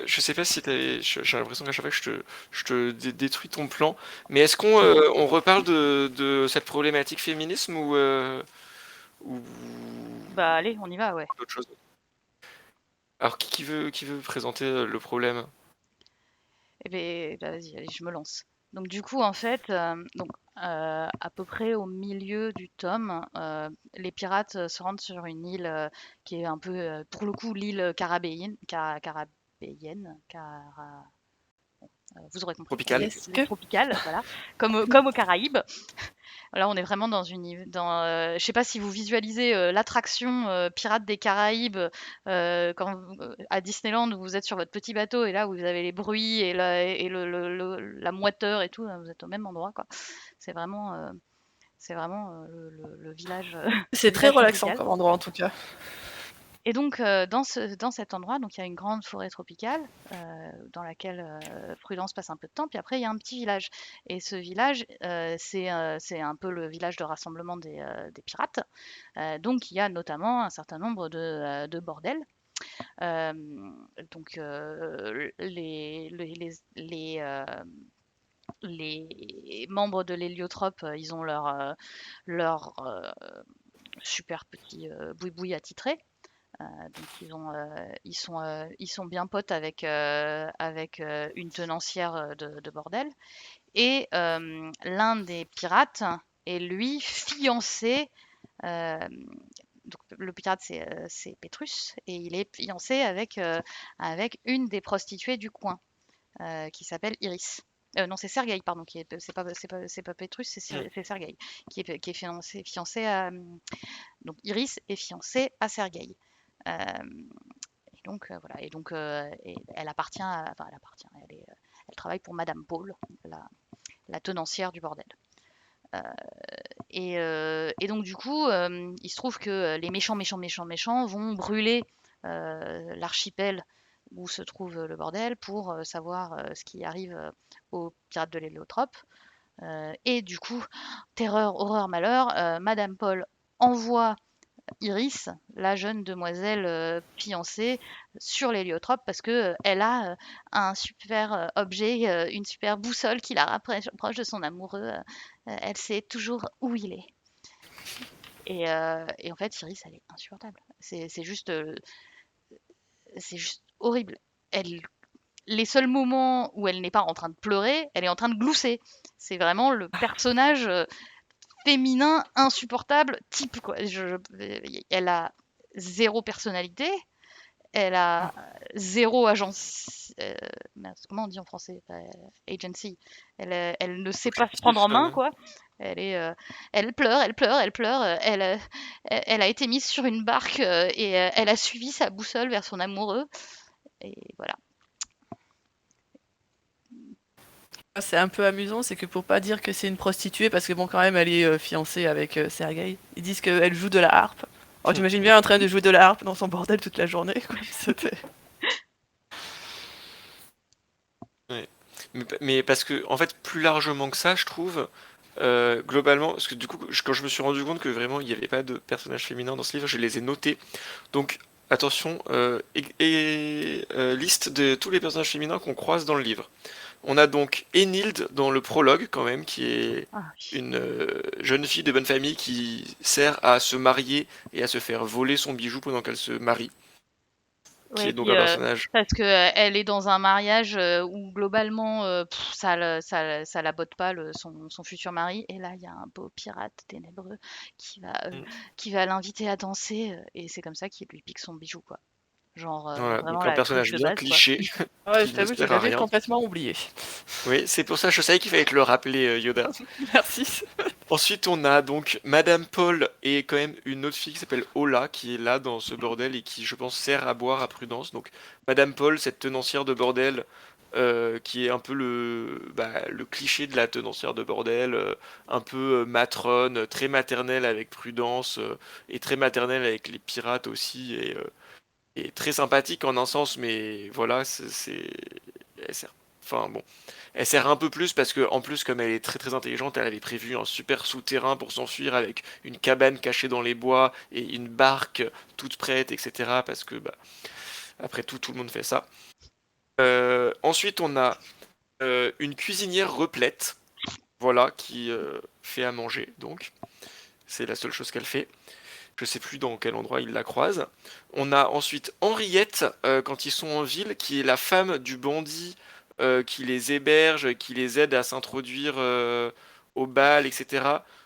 je sais pas si j'ai l'impression qu'à chaque fois que je te détruis ton plan, mais est-ce qu'on on reparle de cette problématique féminisme ou Bah allez, on y va, ouais. d'autres choses? Alors qui veut présenter le problème? Eh ben, bah, vas-y, allez, je me lance. Donc du coup, en fait, à peu près au milieu du tome, les pirates se rendent sur une île qui est un peu, pour le coup, l'île carabéenne, vous aurez compris, Tropical? Yes. l'île tropicale, voilà, comme aux Caraïbes. Là, on est vraiment je sais pas si vous visualisez l'attraction Pirates des Caraïbes à Disneyland où vous êtes sur votre petit bateau et là où vous avez les bruits et la moiteur et tout, vous êtes au même endroit, quoi. C'est vraiment, le village, C'est le très village relaxant tropical. comme endroit en tout cas. Et donc, dans cet endroit, donc il y a une grande forêt tropicale dans laquelle Prudence passe un peu de temps. Puis après, il y a un petit village. Et ce village, c'est un peu le village de rassemblement des pirates. Donc, il y a notamment un certain nombre de bordels. Euh, donc, les membres de l'héliotrope, ils ont leur super petit boui-boui attitré. Donc ils sont bien potes avec une tenancière de bordel. Et l'un des pirates est lui fiancé. euh, donc le pirate c'est Pétrus et il est fiancé avec une des prostituées du coin qui s'appelle Iris. Non, c'est Sergueï, pardon, c'est pas Pétrus, c'est Sergueï, qui est fiancé à. Donc Iris est fiancée à Sergueï. Euh, et donc, voilà. Et donc, elle appartient enfin, elle appartient. Elle travaille pour Madame Paul, la tenancière du bordel. Euh, et donc, du coup, il se trouve que les méchants vont brûler l'archipel où se trouve le bordel pour savoir ce qui arrive aux pirates de l'héliotrope. Et du coup, terreur, horreur, malheur, Madame Paul envoie Iris, la jeune demoiselle fiancée, sur l'héliotrope parce que elle a un super objet, une super boussole qui la rapproche de son amoureux. Elle sait toujours où il est. Et en fait, Iris, elle est insupportable. C'est juste horrible. Elle, les seuls moments où elle n'est pas en train de pleurer, elle est en train de glousser. C'est vraiment le personnage féminin insupportable type, quoi. Elle a zéro personnalité, elle a zéro agence. Comment on dit en français? Agency. Elle ne sait pas se prendre Objectif, en main, quoi. Elle est, elle pleure, elle pleure, elle pleure. Elle a été mise sur une barque et elle a suivi sa boussole vers son amoureux. Et voilà. C'est un peu amusant, c'est que pour pas dire que c'est une prostituée, parce que bon, quand même, elle est fiancée avec Sergueï, ils disent qu'elle joue de la harpe. Alors j'imagine bien en train de jouer de la harpe dans son bordel toute la journée, quoi. C'était... Ouais. Mais parce que, en fait, plus largement que ça, je trouve, globalement, parce que du coup, quand je me suis rendu compte que vraiment il n'y avait pas de personnages féminins dans ce livre, je les ai notés. Donc, attention, liste de tous les personnages féminins qu'on croise dans le livre. On a donc Enhild dans le prologue, quand même, qui est Ah, oui. une jeune fille de bonne famille qui sert à se marier et à se faire voler son bijou pendant qu'elle se marie, qui Ouais, est donc puis, un personnage. parce que elle est dans un mariage où globalement ça la botte pas son futur mari. Et là, il y a un beau pirate ténébreux qui va, euh, Mm. qui va l'inviter à danser. Et c'est comme ça qu'il lui pique son bijou, quoi. Genre Voilà, vraiment donc un la touche personnage de bien base, quoi. cliché Ouais, je qui ne t'avoue, je sert à l'avais rien. complètement oublié. Oui, c'est pour ça que je savais qu'il fallait te le rappeler, Yoda. Merci. Ensuite, on a donc Madame Paul et quand même une autre fille qui s'appelle Ola qui est là dans ce bordel et qui, je pense, sert à boire à Prudence. Donc, Madame Paul, cette tenancière de bordel, qui est un peu le cliché de la tenancière de bordel, un peu matrone, très maternelle avec Prudence et très maternelle avec les pirates aussi et très sympathique en un sens, mais voilà, elle sert. Enfin bon. Elle sert un peu plus parce que, en plus, comme elle est très très intelligente, elle avait prévu un super souterrain pour s'enfuir avec une cabane cachée dans les bois et une barque toute prête, etc. Parce que, bah, après tout, tout le monde fait ça. Ensuite, on a une cuisinière replète, voilà, qui fait à manger, donc. C'est la seule chose qu'elle fait. Je sais plus dans quel endroit il la croise. On a ensuite Henriette, quand ils sont en ville, qui est la femme du bandit qui les héberge, qui les aide à s'introduire au bal, etc.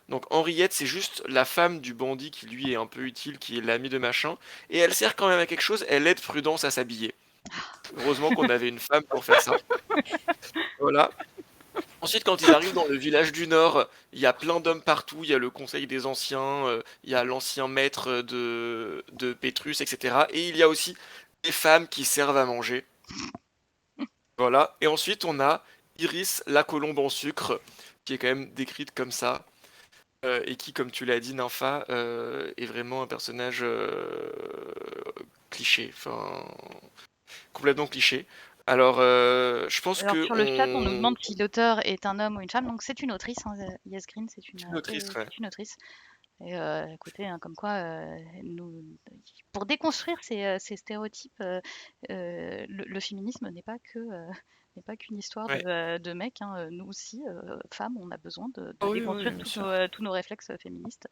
Donc Henriette, c'est juste la femme du bandit qui lui est un peu utile, qui est l'ami de machin. Et elle sert quand même à quelque chose, elle aide Prudence à s'habiller. Heureusement qu'on avait une femme pour faire ça. Voilà. Ensuite, quand ils arrivent dans le village du Nord, il y a plein d'hommes partout. Il y a le conseil des anciens, il y a l'ancien maître de Pétrus, etc. Et il y a aussi des femmes qui servent à manger. Voilà. Et ensuite, on a Iris, la colombe en sucre, qui est quand même décrite comme ça. Et qui, comme tu l'as dit, Nympha, est vraiment un personnage cliché. Enfin, complètement cliché. Alors, je pense Alors que sur le chat, on nous demande si l'auteur est un homme ou une femme. Donc c'est une autrice, hein, Yes Green, c'est une, une autrice, ouais. c'est une autrice. Et écoutez, hein, comme quoi, pour déconstruire ces stéréotypes, le féminisme n'est pas qu'une histoire Ouais. de mecs, hein. Nous aussi, femmes, on a besoin de Ah oui, oui, déconstruire bien sûr. tous nos réflexes féministes.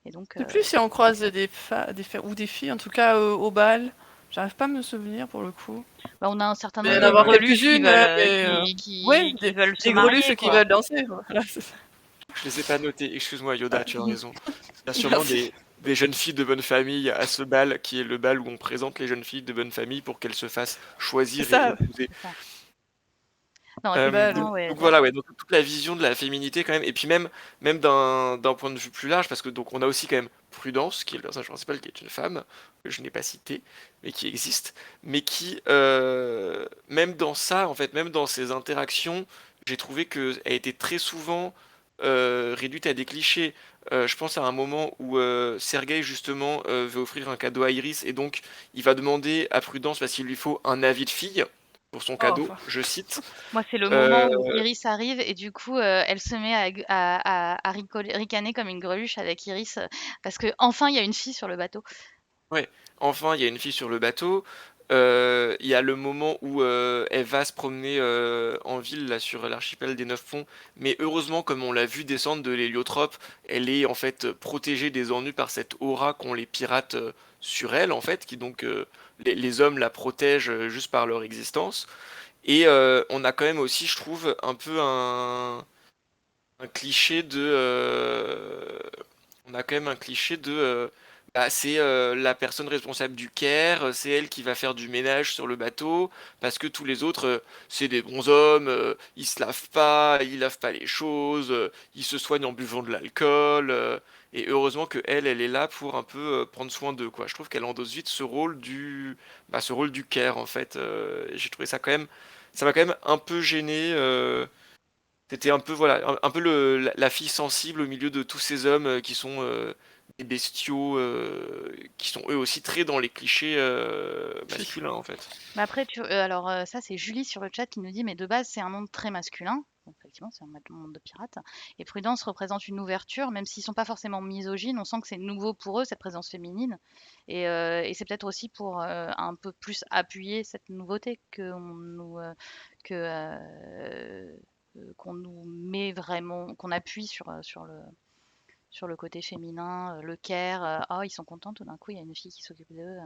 Et donc, De plus, si on croise ou des filles, en tout cas au bal, j'arrive pas à me souvenir pour le coup. bah, on a un certain Il va y nombre en de avoir greluches qui quelques-unes, veulent, mais ouais, qui veulent se des greluches marier, qui quoi. veulent danser. Voilà, c'est ça. Je les ai pas notés. Excuse-moi, Yoda, tu as raison. Il y a sûrement Merci. des jeunes filles de bonne famille à ce bal, qui est le bal où on présente les jeunes filles de bonne famille pour qu'elles se fassent C'est choisir et ça. épouser. C'est ça. Non, Bah, effectivement, ouais. Donc voilà, ouais, donc toute la vision de la féminité quand même, et puis même d'un point de vue plus large, parce que donc on a aussi quand même Prudence, qui est le personnage principal, qui est une femme, que je n'ai pas cité, mais qui existe, mais qui, même dans ça, en fait, même dans ses interactions, j'ai trouvé qu'elle était très souvent réduite à des clichés. Je pense à un moment où Sergei justement veut offrir un cadeau à Iris, et donc il va demander à Prudence parce qu'il lui faut un avis de fille pour son oh, cadeau, enfin. je cite. Moi, c'est le moment Euh, où Iris arrive et du coup, elle se met à ricaner comme une greluche avec Iris, parce que enfin il y a une fille sur le bateau. Ouais, enfin, il y a une fille sur le bateau. Il y a le moment où elle va se promener en ville là sur l'archipel des Neuf Ponts, mais heureusement, comme on l'a vu descendre de l'héliotrope, elle est en fait protégée des ennuis par cette aura qu'ont les pirates sur elle, en fait, qui donc les hommes la protègent juste par leur existence. Et on a quand même aussi, je trouve, un peu un cliché de on a quand même un cliché de bah, c'est la personne responsable du care, c'est elle qui va faire du ménage sur le bateau, parce que tous les autres, c'est des bons hommes, ils se lavent pas, ils lavent pas les choses, ils se soignent en buvant de l'alcool, et heureusement que elle est là pour un peu prendre soin d'eux, quoi. Je trouve qu'elle endosse vite ce rôle du care, en fait. Et j'ai trouvé ça quand même, ça m'a quand même un peu gêné. C'était un peu voilà, un peu la fille sensible au milieu de tous ces hommes qui sont des bestiaux, qui sont eux aussi très dans les clichés masculins en fait. Mais après, alors ça, c'est Julie sur le chat qui nous dit, mais de base, c'est un monde très masculin. Donc, effectivement, c'est un monde de pirates. Et Prudence représente une ouverture, même s'ils sont pas forcément misogynes, on sent que c'est nouveau pour eux, cette présence féminine. Et c'est peut-être aussi pour un peu plus appuyer cette nouveauté qu'on nous met vraiment, qu'on appuie sur le côté féminin, le care. Oh, ils sont contents, tout d'un coup, il y a une fille qui s'occupe d'eux.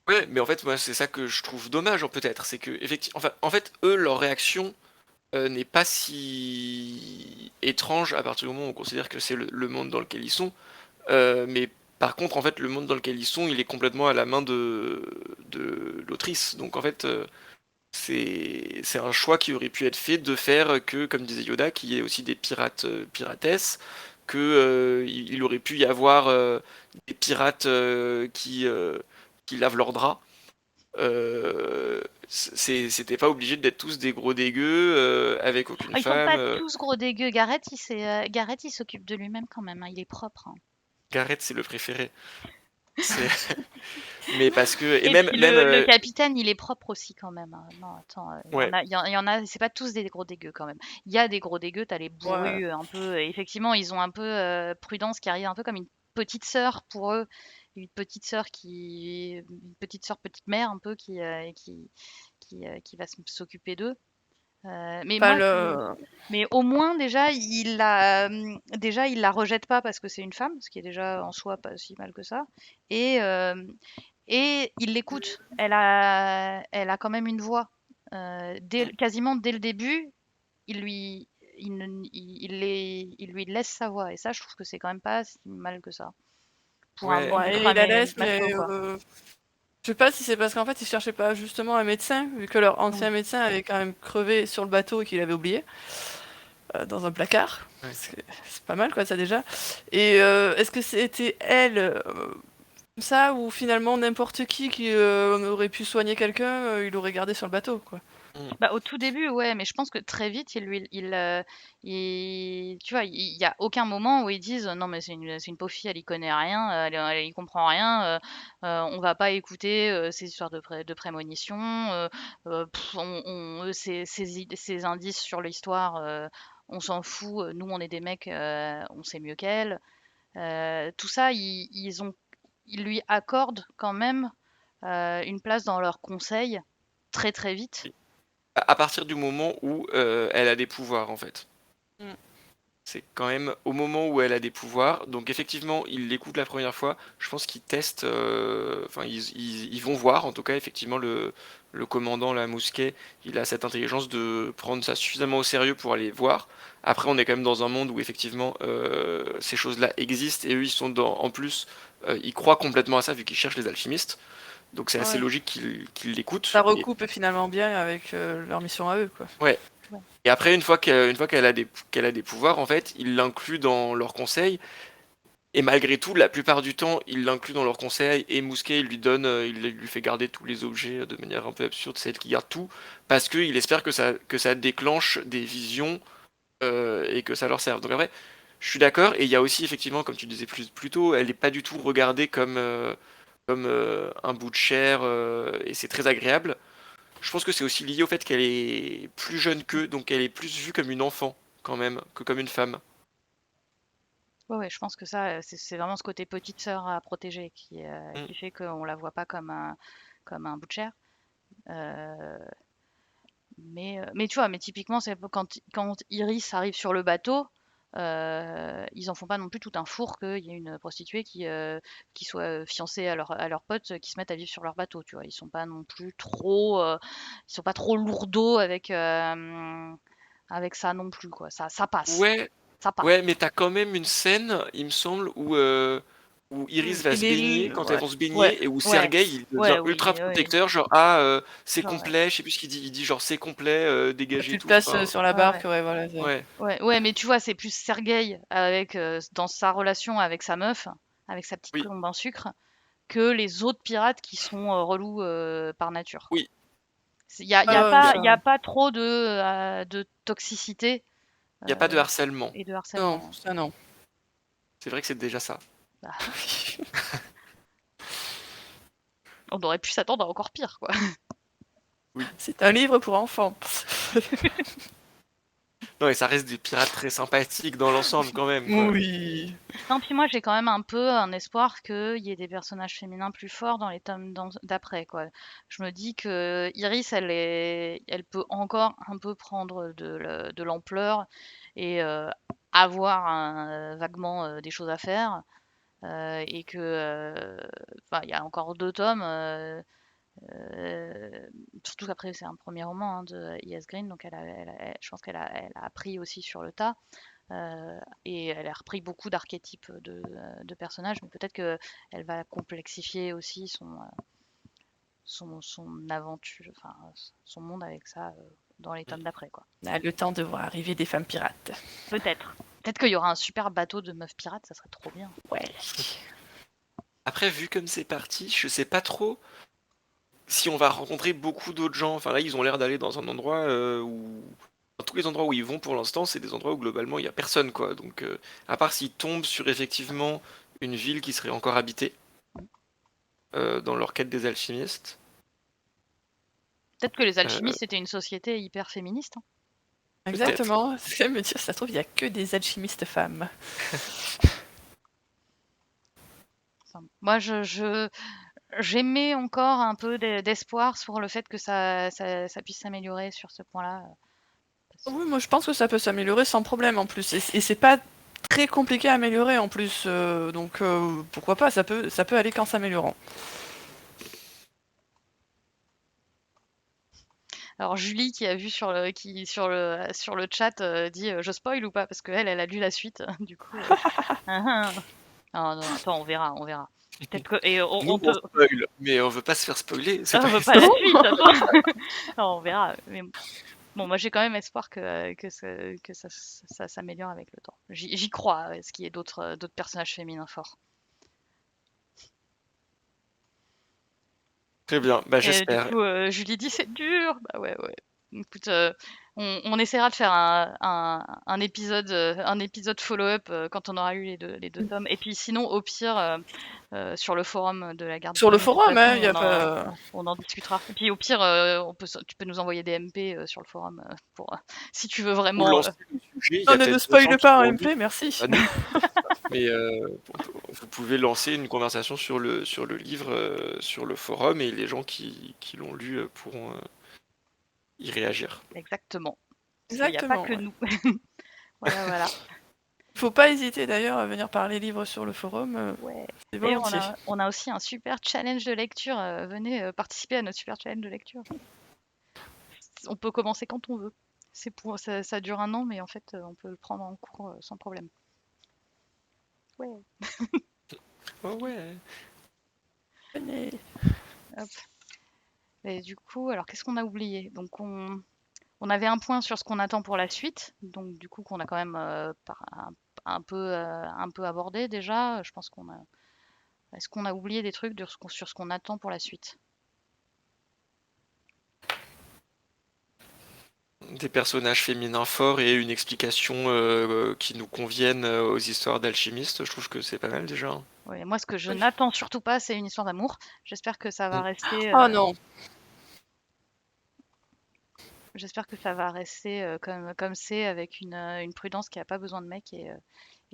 Ouais, mais en fait moi c'est ça que je trouve dommage peut-être, c'est que effectivement, enfin, en fait eux leur réaction n'est pas si étrange à partir du moment où on considère que c'est le monde dans lequel ils sont. Mais par contre, en fait, le monde dans lequel ils sont, il est complètement à la main de l'autrice. Donc en fait, c'est un choix qui aurait pu être fait de faire que, comme disait Yoda, qu'il y ait aussi des pirates, piratesses, que il aurait pu y avoir des pirates qui lavent leurs draps. C'était pas obligé d'être tous des gros dégueux avec aucune Oh, ils sont femme. pas tous gros dégueux. Gareth, il s'occupe de lui-même quand même, hein, il est propre, hein. Gareth, c'est le préféré. C'est mais parce que et Et même puis même le capitaine, il est propre aussi quand même, hein. Non, attends, ouais, il y en a, c'est pas tous des gros dégueux quand même. Il y a des gros dégueux, t'as les Ouais. bourrus un peu. Et effectivement, ils ont un peu Prudence qui arrive un peu comme une petite sœur pour eux, une petite sœur, petite mère un peu qui va s'occuper d'eux. Mais Enfin, moi, mais au moins déjà il la rejette pas parce que c'est une femme, ce qui est déjà en soi pas si mal que ça. Et et il l'écoute. Elle a quand même une voix. Quasiment dès le début, il lui, il, ne- il lui laisse sa voix. Et ça, je trouve que c'est quand même pas si mal que ça. Pour un ouais, bon ouais, il la laisse, macho, mais quoi. je sais pas si c'est parce qu'en fait, ils cherchaient pas justement un médecin, vu que leur Oui. ancien médecin avait quand même crevé sur le bateau et qu'il avait oublié dans un placard. ouais. C'est pas mal, quoi, ça déjà. Et est-ce que c'était elle, ça, ou finalement n'importe qui aurait pu soigner quelqu'un, il l'aurait gardé sur le bateau, quoi. Mm. Bah, au tout début, ouais, mais je pense que très vite, tu vois, il y a aucun moment où ils disent non, mais c'est une pauvre fille, elle y connaît rien, elle y comprend rien, on va pas écouter ces histoires de prémonition, ces indices sur l'histoire, on s'en fout, nous on est des mecs, on sait mieux qu'elle. Tout ça, ils lui accordent quand même une place dans leur conseil très très vite. À partir du moment où elle a des pouvoirs en fait. Mm. C'est quand même au moment où elle a des pouvoirs. Donc effectivement, ils l'écoutent la première fois. Je pense qu'ils testent. Enfin, ils vont voir. En tout cas, effectivement, le commandant, la Mousquet, il a cette intelligence de prendre ça suffisamment au sérieux pour aller voir. Après, on est quand même dans un monde où effectivement ces choses-là existent et eux, ils sont en plus, ils croient complètement à ça vu qu'ils cherchent les alchimistes. Donc c'est assez Ouais. logique qu'ils l'écoutent. Ça Et recoupe finalement bien avec leur mission à eux, quoi. ouais. Ouais. Et après, une fois qu'elle a des pouvoirs, en fait, ils l'incluent dans leur conseil. Et malgré tout, la plupart du temps, il l'inclut dans leur conseil et Mousquet, il lui donne, il lui fait garder tous les objets de manière un peu absurde, c'est elle qui garde tout, parce qu'il espère que ça déclenche des visions et que ça leur serve. Donc après, je suis d'accord, et il y a aussi effectivement, comme tu disais plus tôt, elle n'est pas du tout regardée comme un bout de chair, et c'est très agréable. Je pense que c'est aussi lié au fait qu'elle est plus jeune qu'eux, donc elle est plus vue comme une enfant, quand même, que comme une femme. Ouais, ouais, je pense que ça, c'est vraiment ce côté petite sœur à protéger Mm. qui fait qu'on la voit pas comme un bout de chair. Euh, mais tu vois, mais typiquement, c'est quand Iris arrive sur le bateau, ils en font pas non plus tout un four qu'il y ait une prostituée qui soit fiancée à leur pote qui se mettent à vivre sur leur bateau, tu vois. Ils sont pas non plus ils sont pas trop lourdeaux avec ça non plus, quoi. Ça passe, Ouais, ça passe. ouais, mais t'as quand même une scène, il me semble, où Iris va Il se baigner, est... quand elles Ouais. vont se Ouais. baigner, et où Ouais, Sergueï, il devient ouais, ultra oui, oui. protecteur, genre, ah, c'est Genre, complet, je sais plus ce qu'il dit, il dit genre, c'est complet, dégagez Tu te tout, places enfin, sur la ouais, ouais. barque, ouais, voilà. ouais, Ouais, ouais, mais tu vois, c'est plus Sergueï avec dans sa relation avec sa meuf, avec sa petite oui, colombe en sucre, que les autres pirates qui sont relous par nature, quoi. oui, Il Ça... y a pas trop de toxicité il n'y a pas de euh, harcèlement. et de Non, harcèlement. ça non. C'est vrai que c'est déjà ça. Bah, on aurait pu s'attendre à encore pire, quoi. Oui. C'est un livre pour enfants. Non, et ça reste des pirates très sympathiques dans l'ensemble, quand même, quoi. Oui. Non, puis moi, j'ai quand même un peu un espoir qu'il y ait des personnages féminins plus forts dans les tomes d'après, quoi. Je me dis que Iris, elle peut encore un peu prendre de l'ampleur et avoir vaguement des choses à faire. Et que, enfin, il y a encore deux tomes. Surtout qu'après, c'est un premier roman hein, de I.S. Green, donc je pense elle a appris aussi sur le tas. Et elle a repris beaucoup d'archétypes de personnages, mais peut-être qu'elle va complexifier aussi son aventure, enfin, son monde avec ça dans les tomes d'après, quoi. On a le temps de voir arriver des femmes pirates. Peut-être. Peut-être qu'il y aura un super bateau de meufs pirates, ça serait trop bien. Ouais. Après, vu comme c'est parti, je sais pas trop si on va rencontrer beaucoup d'autres gens. Enfin là, ils ont l'air d'aller dans un endroit où... Dans tous les endroits où ils vont pour l'instant, c'est des endroits où globalement il y a personne, quoi. Donc, à part s'ils tombent sur effectivement une ville qui serait encore habitée dans leur quête des alchimistes. Peut-être que les euh, alchimistes étaient une société hyper féministe, hein. Peut-être. Exactement. Ce que me dire, ça se trouve, il y a que des alchimistes femmes. Enfin, moi, j'aimais encore un peu d'espoir sur le fait que ça puisse s'améliorer sur ce point-là. Oui, moi je pense que ça peut s'améliorer sans problème en plus. Et c'est pas très compliqué à améliorer en plus. Donc pourquoi pas, ça peut aller qu'en s'améliorant. Alors Julie qui a vu sur le chat dit je spoil ou pas parce qu'elle elle a lu la suite du coup. Ah, ah. Ah, non, attends on verra on verra. Peut-être que et Nous, on on peut spoil, mais on veut pas se faire spoiler. C'est ah, pas... on veut pas la suite attends. Non, on verra mais bon moi j'ai quand même espoir que ça s'améliore avec le temps. J'y crois ce qu'il y ait d'autres personnages féminins forts. Très bien, bah Et du j'espère. coup, Julie dit: «C'est dur!» Bah ouais, ouais. Écoute, on essaiera de faire un épisode follow-up quand on aura lu les deux tomes. Et puis sinon, au pire, sur le forum de la Garde Sur du le Monde, de toute forum, façon, hein, il y a pas. on en discutera. Et puis au pire, tu peux nous envoyer des MP sur le forum pour si tu veux Pour vraiment. lancer le sujet, il y Non, a ne nous peut-être d'autres gens spoile qui pas en l'ont lu. MP, merci. Ah non, mais vous pouvez lancer une conversation sur le livre, sur le forum, et les gens qui l'ont lu pourront y réagir. Exactement. Parce qu'il n'y a pas Exactement, que ouais. nous. Voilà, voilà. Faut pas hésiter d'ailleurs à venir parler livres sur le forum, Ouais. c'est D'ailleurs, volontiers. on a aussi un super challenge de lecture. Venez participer à notre super challenge de lecture. On peut commencer quand on veut. Ça dure un an, mais en fait, on peut le prendre en cours sans problème. Ouais. Oh ouais. Venez. Hop. Et du coup, alors qu'est-ce qu'on a oublié? Donc on avait un point sur ce qu'on attend pour la suite. Donc du coup qu'on a quand même un peu abordé déjà. Je pense qu'on a. Est-ce qu'on a oublié des trucs sur ce qu'on attend pour la suite? Des personnages féminins forts et une explication qui nous convienne aux histoires d'alchimistes, je trouve que c'est pas mal déjà, hein. Ouais, moi, ce que je Oui. n'attends surtout pas, c'est une histoire d'amour. J'espère que ça va Mm. rester. Oh non. J'espère que ça va rester comme c'est, avec une prudence qui a pas besoin de mec et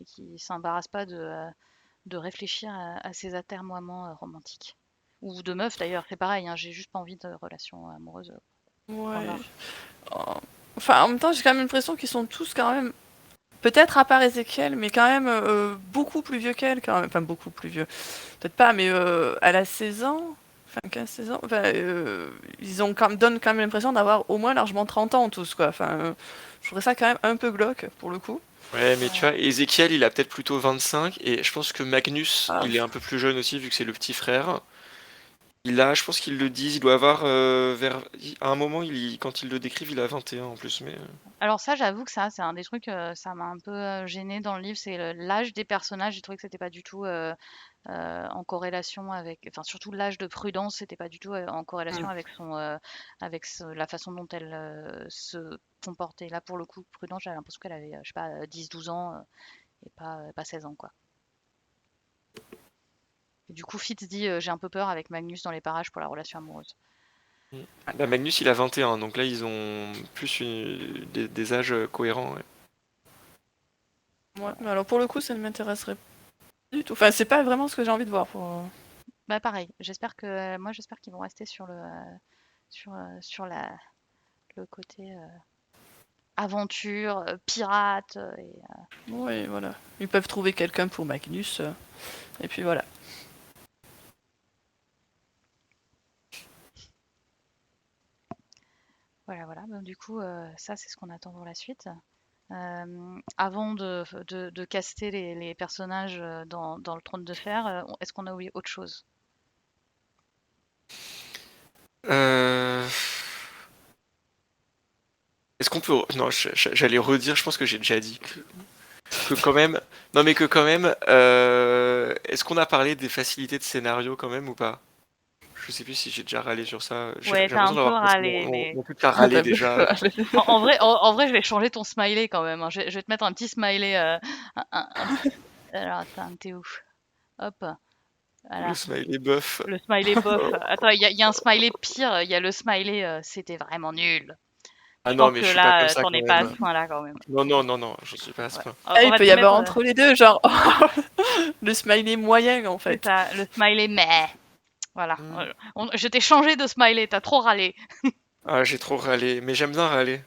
qui s'embarrasse pas de réfléchir à ses atermoiements romantiques. Ou de meufs d'ailleurs, c'est pareil, hein, j'ai juste pas envie de relation amoureuse. Point Ouais. barre. Oh. Enfin, en même temps, j'ai quand même l'impression qu'ils sont tous quand même. Peut-être à part Ezekiel, mais quand même beaucoup plus vieux qu'elle, quand même. Enfin, beaucoup plus vieux. Peut-être pas, mais elle a 16 ans. Enfin, 15-16 ans. Enfin, ils ont donnent quand même l'impression d'avoir au moins largement 30 ans tous, quoi. Enfin, je trouverais ça quand même un peu glauque, pour le coup. Ouais, mais tu Ouais. vois, Ezekiel, il a peut-être plutôt 25, et je pense que Magnus, Ah, il est un peu plus jeune aussi, vu que c'est le petit frère. Il a, je pense qu'ils le disent, il doit avoir à un moment, quand ils le décrivent, il a 21 en plus, mais... Alors ça, j'avoue que ça, c'est un des trucs, ça m'a un peu gêné dans le livre, c'est l'âge des personnages. J'ai trouvé que c'était pas du tout en corrélation avec, enfin surtout l'âge de Prudence, c'était pas du tout en corrélation mm. la façon dont elle se comportait. Là, pour le coup, Prudence, j'avais l'impression qu'elle avait, je sais pas, 10-12 ans et pas 16 ans, quoi. Et du coup, Fitz dit, j'ai un peu peur avec Magnus dans les parages pour la relation amoureuse. Mm. Bah, Magnus, il a 21, donc là, ils ont plus des âges cohérents, ouais. Ouais, mais alors pour le coup, ça ne m'intéresserait pas du tout. Enfin, c'est pas vraiment ce que j'ai envie de voir. Bah pareil, moi j'espère qu'ils vont rester sur le côté aventure, pirate Oui, voilà. Ils peuvent trouver quelqu'un pour Magnus, et puis voilà. voilà, voilà. Donc, du coup, ça, c'est ce qu'on attend pour la suite. Avant de caster les personnages dans le trône de fer, est-ce qu'on a oublié autre chose? Euh... Est-ce qu'on peut... Non, j'allais redire, je pense que j'ai déjà dit que... Que quand même, non mais que quand même, est-ce qu'on a parlé des facilités de scénario quand même ou pas? Je sais plus si j'ai déjà râlé sur ça. Ouais, J'ai t'as un l'impression peu d'avoir passé râlé, mais mon truc à Ah, râler t'as déjà. beaucoup en vrai, je vais changer ton smiley quand même, hein. Je vais te mettre un petit smiley, alors attends, t'es où? Hop, Le voilà. smiley buff. Le smiley bof. Oh. Attends, il y a un smiley pire, il y a le smiley, c'était vraiment nul. Ah Je non, pense mais que je suis pas comme là, ça t'en quand es pas à même. ce point-là quand même. Non, non, non, non, je suis pas à ce Ouais. point. Ah, On il va peut te y avoir mettre, entre les deux, genre le smiley moyen en c'est fait. ça, le smiley mais. Voilà. Hmm. Je t'ai changé de smiley, t'as trop râlé. Ah, j'ai trop râlé, mais j'aime bien râler.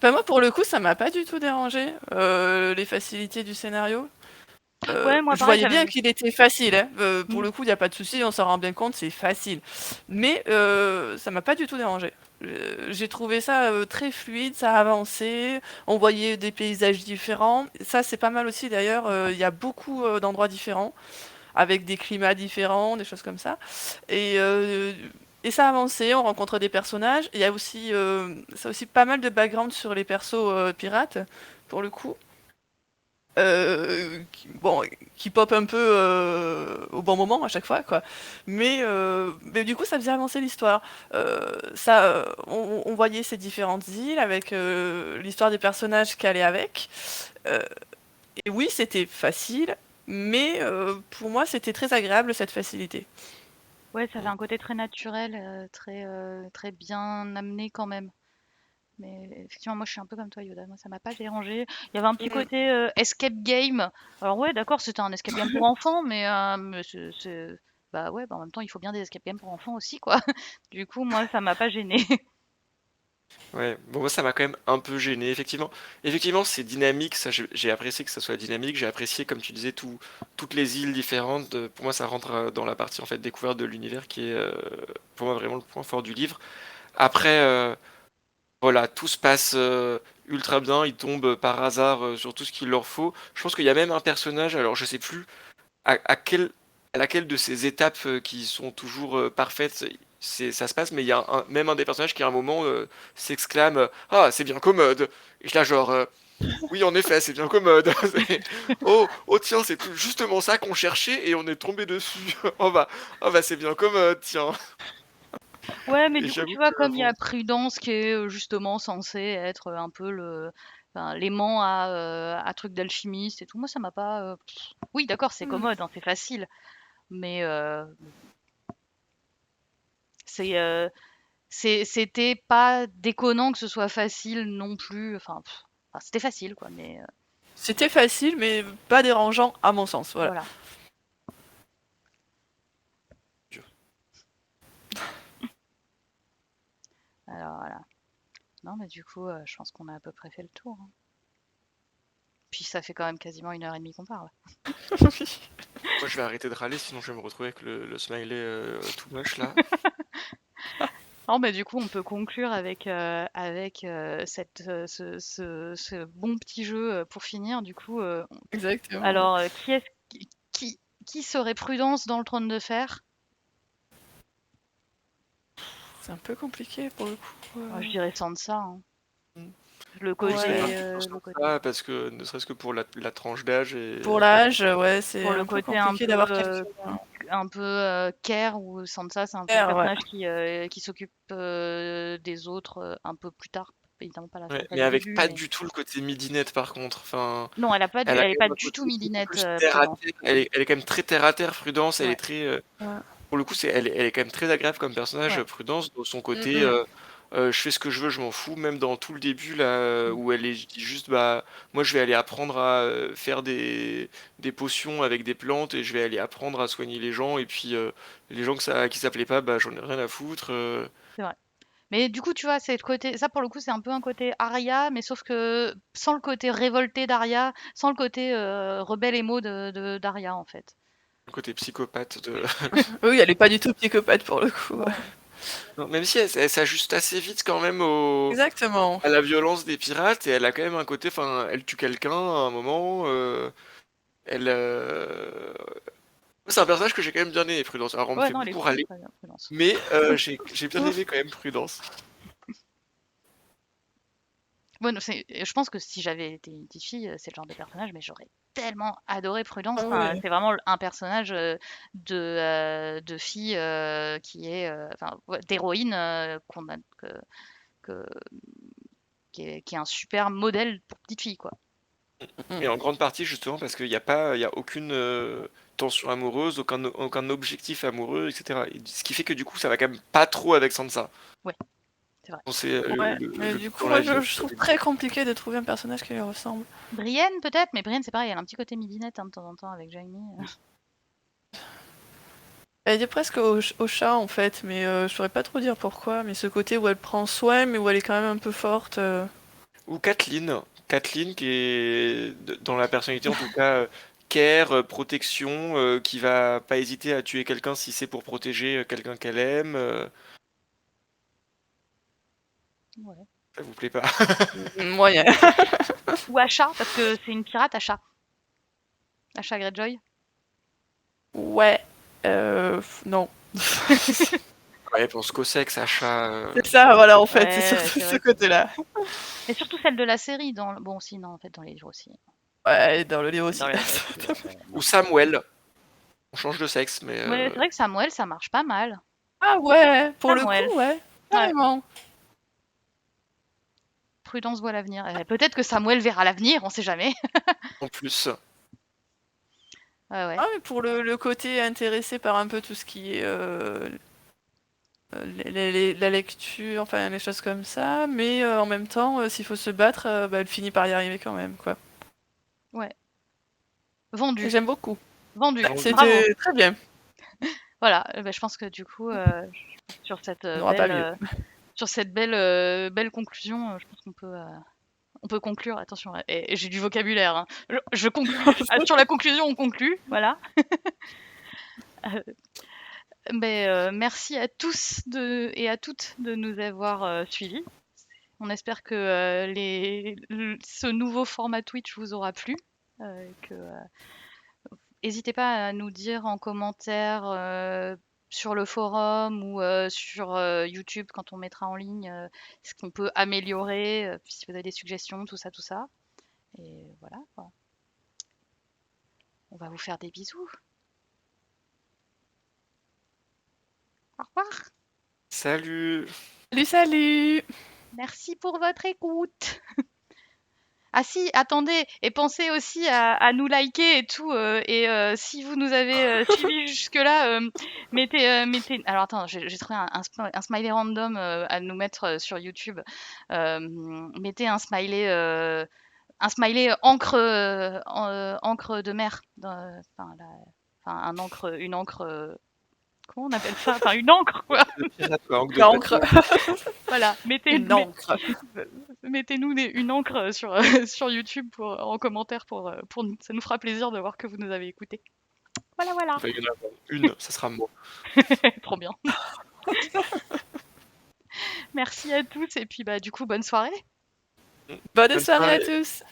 Bah, moi, pour le coup, ça m'a pas du tout dérangé, les facilités du scénario. Ouais, moi Je pareil, voyais ça bien me... qu'il était facile, hein. Pour Mm. le coup, il y a pas de souci, on s'en rend bien compte, c'est facile. Mais ça m'a pas du tout dérangé. J'ai trouvé ça, très fluide, ça avançait, on voyait des paysages différents. Ça, c'est pas mal aussi d'ailleurs, il y a beaucoup, d'endroits différents, avec des climats différents, des choses comme ça. Et heu et ça avançait, on rencontre des personnages. Il y a aussi, ça a aussi pas mal de background sur les persos, pirates, pour le coup. Bon, qui pop un peu, au bon moment à chaque fois, quoi. Mais du coup, ça faisait avancer l'histoire. On voyait ces différentes îles avec, l'histoire des personnages qui allaient avec. Heu et oui, c'était facile, mais pour moi, c'était très agréable cette facilité. Ouais, ça avait un côté très naturel, très bien amené quand même. Mais effectivement, moi je suis un peu comme toi, Yoda. Moi, ça m'a pas dérangé. Il y avait un petit Mmh. côté escape game. Alors ouais, d'accord, c'était un escape game pour enfants, mais bah ouais, bah en même temps, il faut bien des escape games pour enfants aussi, quoi. Du coup, moi, ça m'a pas gêné. Ouais, bon, moi ça m'a quand même un peu gêné, effectivement. Effectivement, c'est dynamique, ça j'ai apprécié que ça soit dynamique, j'ai apprécié, comme tu disais, toutes les îles différentes. Pour moi, ça rentre dans la partie en fait découverte de l'univers qui est pour moi vraiment le point fort du livre. Après, voilà, tout se passe ultra bien, ils tombent par hasard sur tout ce qu'il leur faut. Je pense qu'il y a même un personnage, alors je sais plus à laquelle de ces étapes qui sont toujours parfaites ça se passe, mais il y a même un des personnages qui à un moment s'exclame Ah, c'est bien commode! Et je là, genre, oui, en effet, c'est bien commode. Oh, oh, tiens, c'est justement ça qu'on cherchait et on est tombé dessus. Oh, bah, c'est bien commode, tiens. Ouais, mais Et du coup, j'avoue tu vois, que, comme il y bon, a Prudence qui est justement censé être un peu enfin, l'aimant à truc d'alchimiste et tout, moi, ça m'a pas. Oui, d'accord, c'est Mmh. commode, hein, c'est facile, mais c'est, c'était pas déconnant que ce soit facile non plus. Enfin, c'était facile, quoi, mais C'était facile, mais pas dérangeant à mon sens, voilà. voilà. Alors voilà. Non, mais du coup, je pense qu'on a à peu près fait le tour, hein. Puis ça fait quand même quasiment 1 heure et demie qu'on parle. moi je vais arrêter de râler, sinon je vais me retrouver avec le smiley tout moche là. Non, mais du coup, on peut conclure avec ce bon petit jeu pour finir. Du coup, Exactement. alors, qui, qui serait Prudence dans le Trône de Fer? C'est un peu compliqué pour le coup. Moi, je dirais Sansa, hein. Le Je sais pas Ouais. côté, sur ça, parce que ne serait-ce que pour la tranche d'âge Pour l'âge, ouais, c'est pour le un peu côté un compliqué peu, d'avoir quelqu'un. care où Sansa, c'est un peu le Ouais. personnage qui s'occupe des autres un peu plus tard. Évidemment pas la Ouais, Sansa mais du avec début, pas mais du tout le côté midinette par contre. Enfin, non, elle a elle est quand pas même un du côté tout beaucoup midinette, plus terre à Prudence. terre. Elle est quand même très terre à terre, Prudence. Elle est Ouais, très, Ouais. pour le coup, elle est quand même très agréable comme personnage, ouais. Prudence, dans son Mmh côté, mh. je fais ce que je veux, je m'en fous. Même dans tout le début là, Mm. où elle dit juste, bah, moi je vais aller apprendre à faire des potions avec des plantes et je vais aller apprendre à soigner les gens. Et puis les gens qui s'appelaient pas, bah j'en ai rien à foutre. C'est vrai. Mais du coup, tu vois, c'est le côté, ça pour le coup, c'est un peu un côté Arya, mais sauf que sans le côté révolté d'Arya, sans le côté rebelle émo d'Arya en fait. Le côté psychopathe de. Oui, elle est pas du tout psychopathe pour le coup. Non. Non, même si elle s'ajuste assez vite quand même Exactement. à la violence des pirates et elle a quand même un côté, enfin, elle tue quelqu'un à un moment. Elle, c'est un personnage que j'ai quand même bien aimé, Prudence. Alors on me Ouais, fait non, elle est beaucoup cool, râler, très bien, Prudence. mais j'ai bien aimé quand même Prudence. Ouais, non, je pense que si j'avais été une petite fille, c'est le genre de personnage, mais j'aurais tellement adoré Prudence. Ah Enfin, ouais. c'est vraiment un personnage de fille qui est, enfin, ouais, d'héroïne que- qui est un super modèle pour petite fille, quoi. Mm. Et en grande partie justement parce qu'il y a pas, il y a aucune tension amoureuse, aucun objectif amoureux, etc. Et ce qui fait que du coup, ça va quand même pas trop avec Sansa. Ouais, c'est vrai. Quand c'est Ouais, mais du coup, dans moi, la vie. je trouve très compliqué de trouver un personnage qui lui ressemble. Brienne, peut-être, mais Brienne, c'est pareil, elle a un petit côté midinette hein, de temps en temps avec Jaime. Elle est presque au chat, en fait, mais je saurais pas trop dire pourquoi, mais ce côté où elle prend soin, mais où elle est quand même un peu forte. Ou Kathleen. Kathleen qui est dans la personnalité en tout cas care, protection, qui va pas hésiter à tuer quelqu'un si c'est pour protéger quelqu'un qu'elle aime. Ouais. Ça vous plaît pas? Moyen. Ou Asha, parce que c'est une pirate, Asha. Asha Greyjoy. Ouais. Non. Ouais, pour ce Cosex, achat. C'est ça, voilà, en fait, c'est Ouais, surtout c'est ce vrai. côté-là. Mais surtout celle de la série. Bon, si, non, en fait, dans les livres aussi. Ouais, dans le livre Dans aussi. les livres aussi. Ou Samuel. On change de sexe, mais Ouais, c'est vrai que Samuel, ça marche pas mal. Ah ouais, pour le coup, Samuel. ouais, Ouais. carrément. Prudence voit l'avenir. Peut-être que Samuel verra l'avenir, on sait jamais. en plus. Ouais, ouais. Ah, mais pour le côté intéressé par un peu tout ce qui est la lecture, enfin les choses comme ça, mais en même temps, s'il faut se battre, bah, elle finit par y arriver quand même, quoi. Ouais. Et Vendu. j'aime beaucoup. Vendu. Vendu. Bravo. C'était très bien. Voilà. Bah, je pense que du coup, sur cette On n'aura pas mieux. belle conclusion, je pense on peut conclure. Attention, et j'ai du vocabulaire. Hein. Je conclue. Sur la conclusion, on conclut. Voilà. Mais merci à tous et à toutes de nous avoir suivis. On espère que ce nouveau format Twitch vous aura plu. N'hésitez pas à nous dire en commentaire sur le forum ou sur YouTube quand on mettra en ligne ce qu'on peut améliorer, si vous avez des suggestions, tout ça, tout ça. Et voilà, quoi. On va vous faire des bisous. Au revoir. Salut! Salut, salut! Merci pour votre écoute. Ah si, attendez, et pensez aussi à nous liker et tout. Et si vous nous avez suivis jusque-là, mettez. Alors attends, j'ai trouvé un smiley random à nous mettre sur YouTube. Mettez un smiley encre, encre de mer. Enfin, une encre. Comment on appelle ça? Enfin, une encre, quoi. Le pirate, quoi, Hank de L'encre. bateau. Voilà, Une encre. mettez-nous une encre sur, sur YouTube en commentaire ça nous fera plaisir de voir que vous nous avez écoutés. Voilà, voilà. Il va y en avoir une, ça sera moi. Trop bien. Merci à tous et puis bah du coup bonne soirée. Bonne Bonne soirée à soirée. tous!